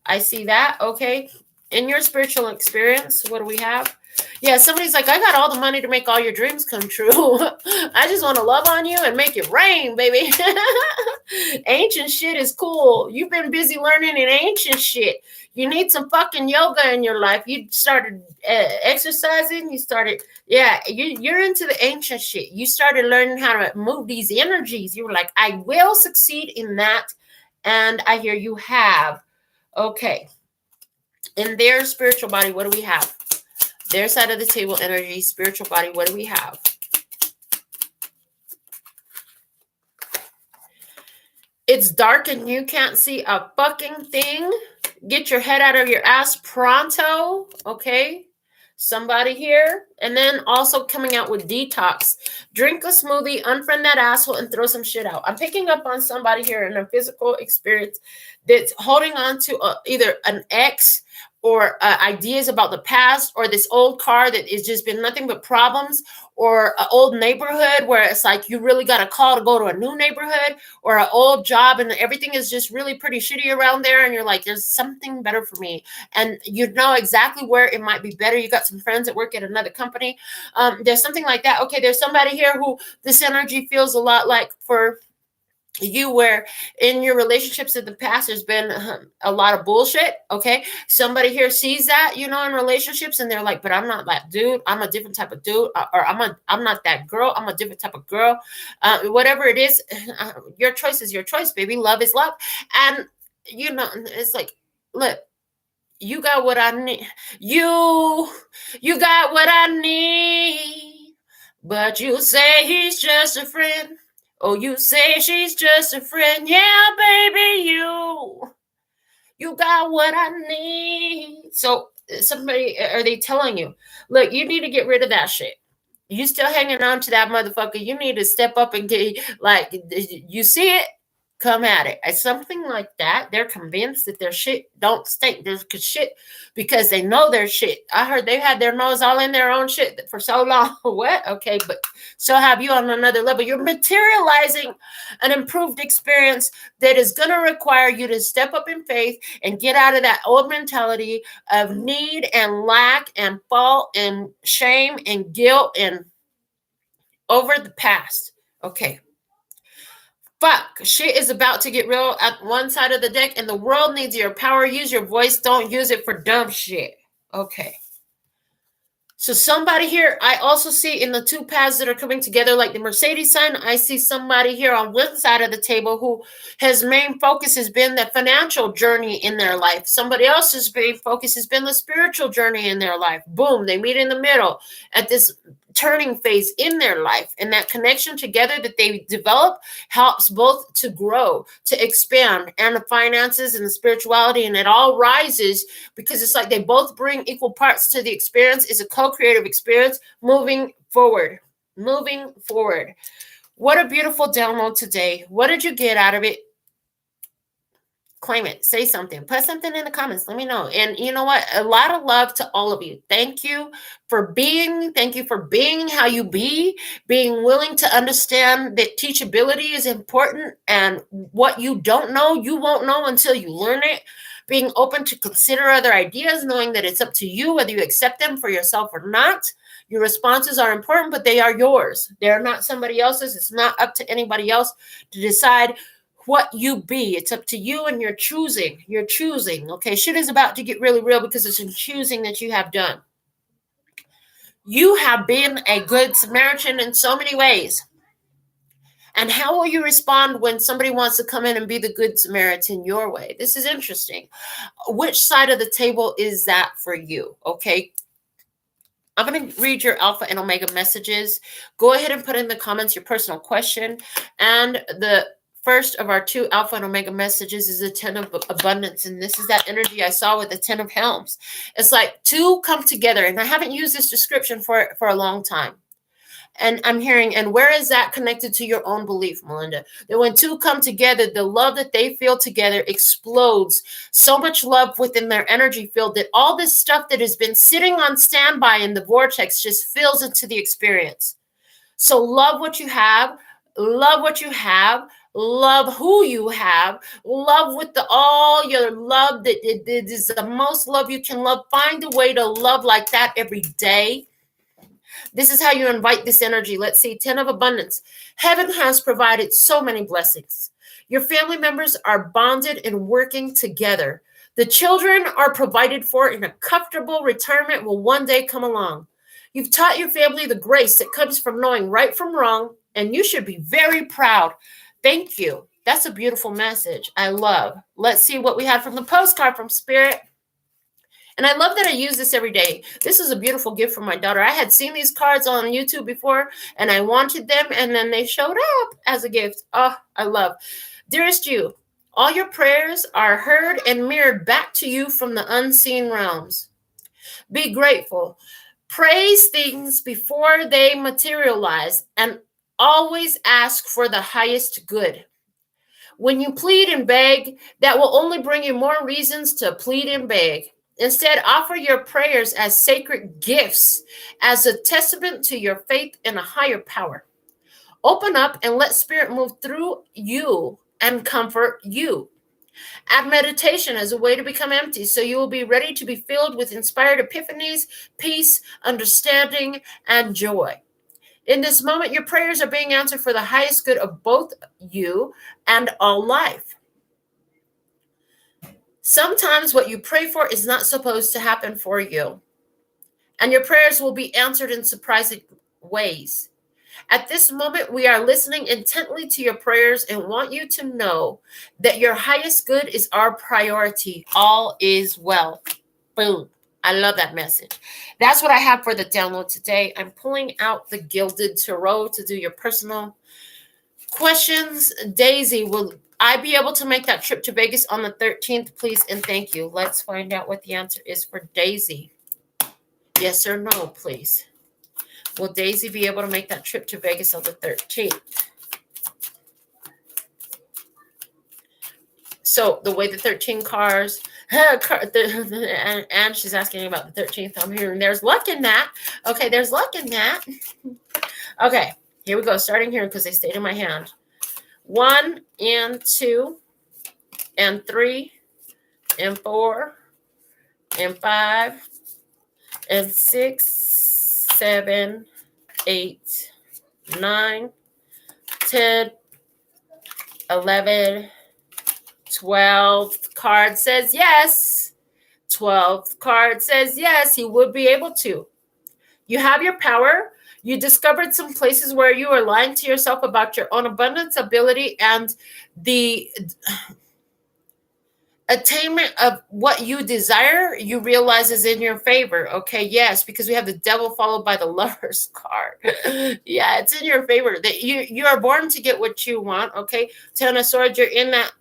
I see that. Okay. In your spiritual experience, what do we have? Yeah, somebody's like, I got all the money to make all your dreams come true. I just want to love on you and make it rain, baby. Ancient shit is cool. You've been busy learning in ancient shit. You need some fucking yoga in your life. You started exercising. You started, you're into the ancient shit. You started learning how to move these energies. You were like, I will succeed in that. And I hear you have. Okay. In their spiritual body, what do we have? Their side of the table energy, spiritual body, what do we have? It's dark and you can't see a fucking thing. Get your head out of your ass pronto, okay? Somebody here, and then also coming out with detox. Drink a smoothie, unfriend that asshole, and throw some shit out. I'm picking up on somebody here in a physical experience that's holding on to either an ex or ideas about the past, or this old car that has just been nothing but problems, or an old neighborhood where it's like you really got a call to go to a new neighborhood, or an old job and everything is just really pretty shitty around there, and you're like, there's something better for me, and you know exactly where it might be better. You got some friends that work at another company. There's something like that. Okay, there's somebody here who this energy feels a lot like for you, where in your relationships in the past there's been a lot of bullshit. Okay, somebody here sees that, you know, in relationships, and they're like, but I'm not that dude, I'm a different type of dude, or I'm not that girl, I'm a different type of girl. Whatever it is, your choice is your choice, baby. Love is love. And you know, it's like, look, you got what I need. You got what I need. But you say he's just a friend. Oh, you say she's just a friend. Yeah, baby, you got what I need. So somebody, are they telling you, look, you need to get rid of that shit? You still hanging on to that motherfucker? You need to step up and get, like, you see it, come at it. It's something like that. They're convinced that their shit don't stink. There's shit because they know their shit. I heard they had their nose all in their own shit for so long. What? Okay, but so have you on another level. You're materializing an improved experience that is going to require you to step up in faith and get out of that old mentality of need and lack and fault and shame and guilt and over the past. Okay. Fuck, shit is about to get real at one side of the deck, and the world needs your power. Use your voice. Don't use it for dumb shit. Okay. So somebody here, I also see in the two paths that are coming together, like the Mercedes sign, I see somebody here on one side of the table who his main focus has been the financial journey in their life. Somebody else's main focus has been the spiritual journey in their life. Boom, they meet in the middle at this turning phase in their life, and that connection together that they develop helps both to grow, to expand, and the finances and the spirituality, and it all rises because it's like they both bring equal parts to the experience. It's a co-creative experience moving forward. What a beautiful download today. What did you get out of it? Claim it. Say something. Put something in the comments. Let me know. And you know what? A lot of love to all of you. Thank you for being how you be, being willing to understand that teachability is important, and what you don't know, you won't know until you learn it. Being open to consider other ideas, knowing that it's up to you whether you accept them for yourself or not. Your responses are important, but they are yours. They're not somebody else's. It's not up to anybody else to decide what you be. It's up to you, and you're choosing. Okay, shit is about to get really real because it's in choosing that you have done. You have been a good Samaritan in so many ways. And how will you respond when somebody wants to come in and be the good Samaritan your way? This is interesting. Which side of the table is that for you? Okay, I'm going to read your Alpha and Omega messages. Go ahead and put in the comments your personal question. And the first of our two Alpha and Omega messages is the 10 of abundance. And this is that energy I saw with the 10 of helms. It's like two come together. And I haven't used this description for a long time. And I'm hearing, and where is that connected to your own belief, Melinda? That when two come together, the love that they feel together explodes. So much love within their energy field that all this stuff that has been sitting on standby in the vortex just fills into the experience. So love what you have. Love what you have. Love who you have. Love with all your love that it is the most love you can love. Find a way to love like that every day. This is how you invite this energy. Let's see, 10 of abundance. Heaven has provided so many blessings. Your family members are bonded and working together. The children are provided for, and a comfortable retirement will one day come along. You've taught your family the grace that comes from knowing right from wrong, and you should be very proud. Thank you. That's a beautiful message. I love. Let's see what we had from the postcard from Spirit. And I love that I use this every day. This is a beautiful gift from my daughter. I had seen these cards on YouTube before, and I wanted them, and then they showed up as a gift. Oh, I love. Dearest you, all your prayers are heard and mirrored back to you from the unseen realms. Be grateful. Praise things before they materialize and always ask for the highest good. When you plead and beg, that will only bring you more reasons to plead and beg. Instead, offer your prayers as sacred gifts, as a testament to your faith in a higher power. Open up and let Spirit move through you and comfort you. Add meditation as a way to become empty, so you will be ready to be filled with inspired epiphanies, peace, understanding, and joy. In this moment, your prayers are being answered for the highest good of both you and all life. Sometimes what you pray for is not supposed to happen for you, and your prayers will be answered in surprising ways. At this moment, we are listening intently to your prayers and want you to know that your highest good is our priority. All is well. Boom. I love that message. That's what I have for the download today. I'm pulling out the Gilded Tarot to do your personal questions. Daisy, will I be able to make that trip to Vegas on the 13th, please? And thank you. Let's find out what the answer is for Daisy. Yes or no, please. Will Daisy be able to make that trip to Vegas on the 13th? So the way the 13 cars, and she's asking about the 13th. I'm hearing there's luck in that. Okay, there's luck in that. Okay, here we go. Starting here because they stayed in my hand. 1 and 2 and 3 and 4 and 5 and 6, 7, 8, 9, 10, 11, 12th card says yes. 12th card says yes, he would be able to. You have your power. You discovered some places where you are lying to yourself about your own abundance, ability, and the attainment of what you desire, you realize is in your favor. Okay, yes, because we have the Devil followed by the Lover's card. Yeah, it's in your favor. That you are born to get what you want. Okay, 10 of Swords, you're in that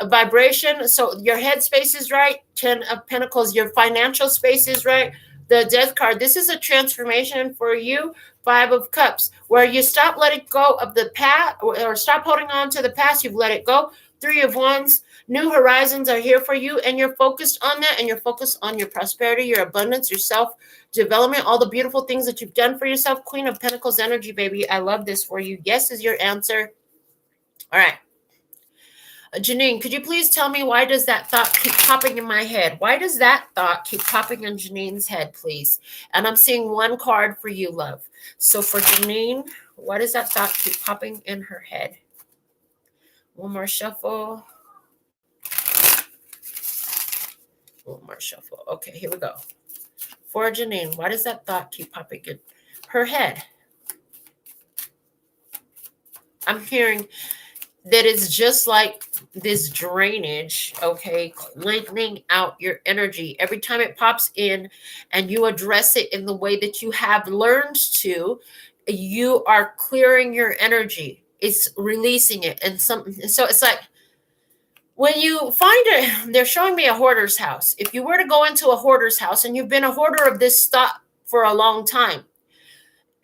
vibration, so your headspace is right. 10 of Pentacles, your financial space is right. The Death card, this is a transformation for you. 5 of Cups, where you stop letting go of the past, or stop holding on to the past, you've let it go. 3 of Wands, new horizons are here for you, and you're focused on that, and you're focused on your prosperity, your abundance, your self-development, all the beautiful things that you've done for yourself. Queen of Pentacles energy, baby. I love this for you. Yes is your answer. All right. Janine, could you please tell me, why does that thought keep popping in my head? Why does that thought keep popping in Janine's head, please? And I'm seeing 1 card for you, love. So for Janine, why does that thought keep popping in her head? One more shuffle. One more shuffle. Okay, here we go. For Janine, why does that thought keep popping in her head? I'm hearing that it's just like this drainage, okay, cleaning out your energy. Every time it pops in and you address it in the way that you have learned to, you are clearing your energy. It's releasing it. And so it's like, when you find it, they're showing me a hoarder's house. If you were to go into a hoarder's house and you've been a hoarder of this stuff for a long time,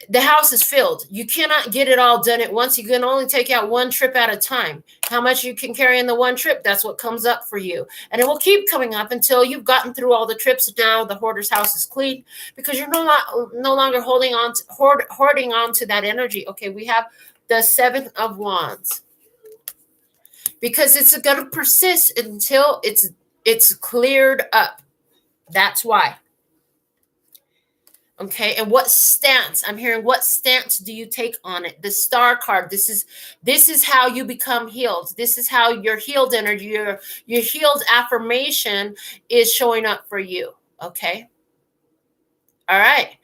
the house is filled. You cannot get it all done at once. You can only take out 1 trip at a time. How much you can carry in the 1 trip, that's what comes up for you. And it will keep coming up until you've gotten through all the trips. Now the hoarder's house is clean because you're no longer hoarding on to that energy. Okay, we have the 7 of Wands. Because it's going to persist until it's cleared up. That's why. Okay, and what stance? I'm hearing, what stance do you take on it? The Star card. This is how you become healed. This is how your healed energy, your healed affirmation is showing up for you. Okay. All right.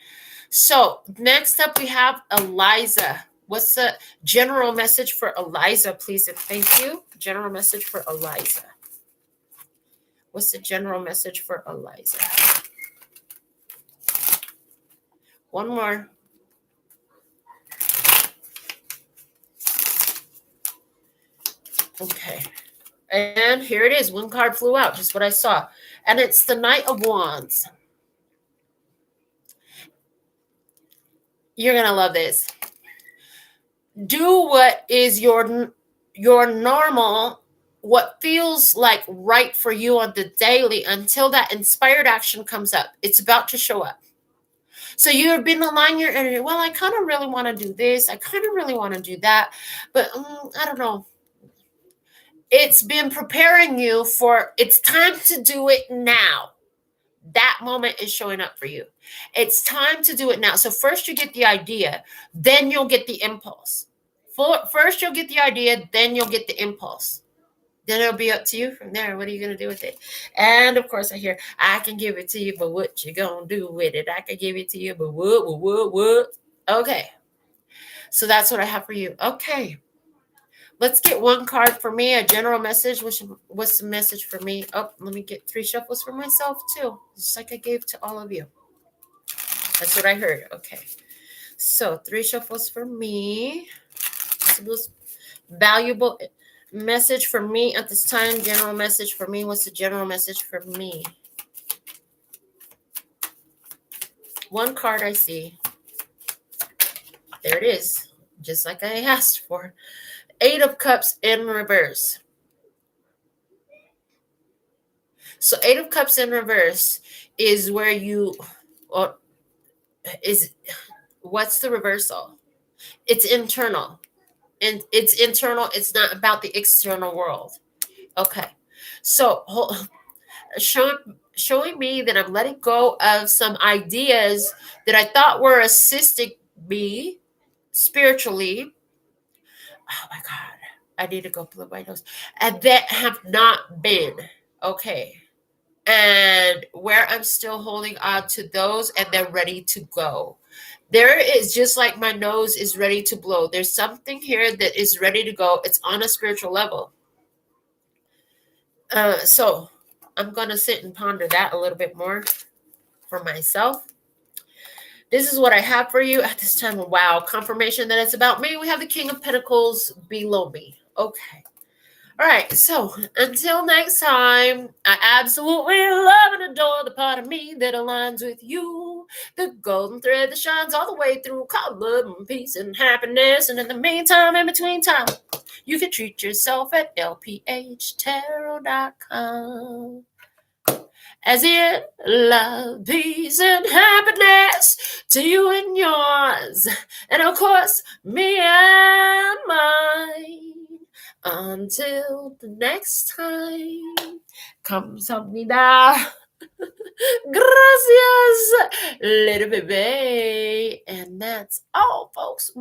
So next up we have Eliza. What's the general message for Eliza, please? And thank you. General message for Eliza. What's the general message for Eliza? One more. Okay. And here it is. 1 card flew out, just what I saw. And it's the Knight of Wands. You're going to love this. Do what is your normal, what feels like right for you on the daily until that inspired action comes up. It's about to show up. So you've been aligning your energy. Well, I kind of really want to do this. I kind of really want to do that. But I don't know. It's been preparing you for, it's time to do it now. That moment is showing up for you. It's time to do it now. So first you get the idea, then you'll get the impulse. First you'll get the idea, then you'll get the impulse. Then it'll be up to you from there. What are you going to do with it? And of course I hear, I can give it to you, but what you going to do with it? I can give it to you, but what? Okay. So that's what I have for you. Okay. Let's get one card for me, a general message. What's the message for me? Oh, let me get 3 shuffles for myself too, just like I gave to all of you. That's what I heard. Okay. So 3 shuffles for me. What's the most valuable message for me at this time? General message for me. What's the general message for me? One card I see. There it is. Just like I asked for. 8 of Cups in reverse. So 8 of Cups in reverse is where you, or is, what's the reversal? It's internal. And it's internal. It's not about the external world. Okay. So showing me that I'm letting go of some ideas that I thought were assisting me spiritually. Oh my God. I need to go blow my nose. And that have not been. Okay. And where I'm still holding on to those and they're ready to go. There is, just like my nose is ready to blow. There's something here that is ready to go. It's on a spiritual level. So I'm going to sit and ponder that a little bit more for myself. This is what I have for you at this time. Wow. Confirmation that it's about me. We have the King of Pentacles below me. Okay. All right, so until next time, I absolutely love and adore the part of me that aligns with you. The golden thread that shines all the way through, called love and peace and happiness. And in the meantime, in between time, you can treat yourself at LPHtarot.com. As in love, peace, and happiness to you and yours. And of course, me and mine. Until the next time, 감사합니다. Gracias, little baby. And that's all, folks.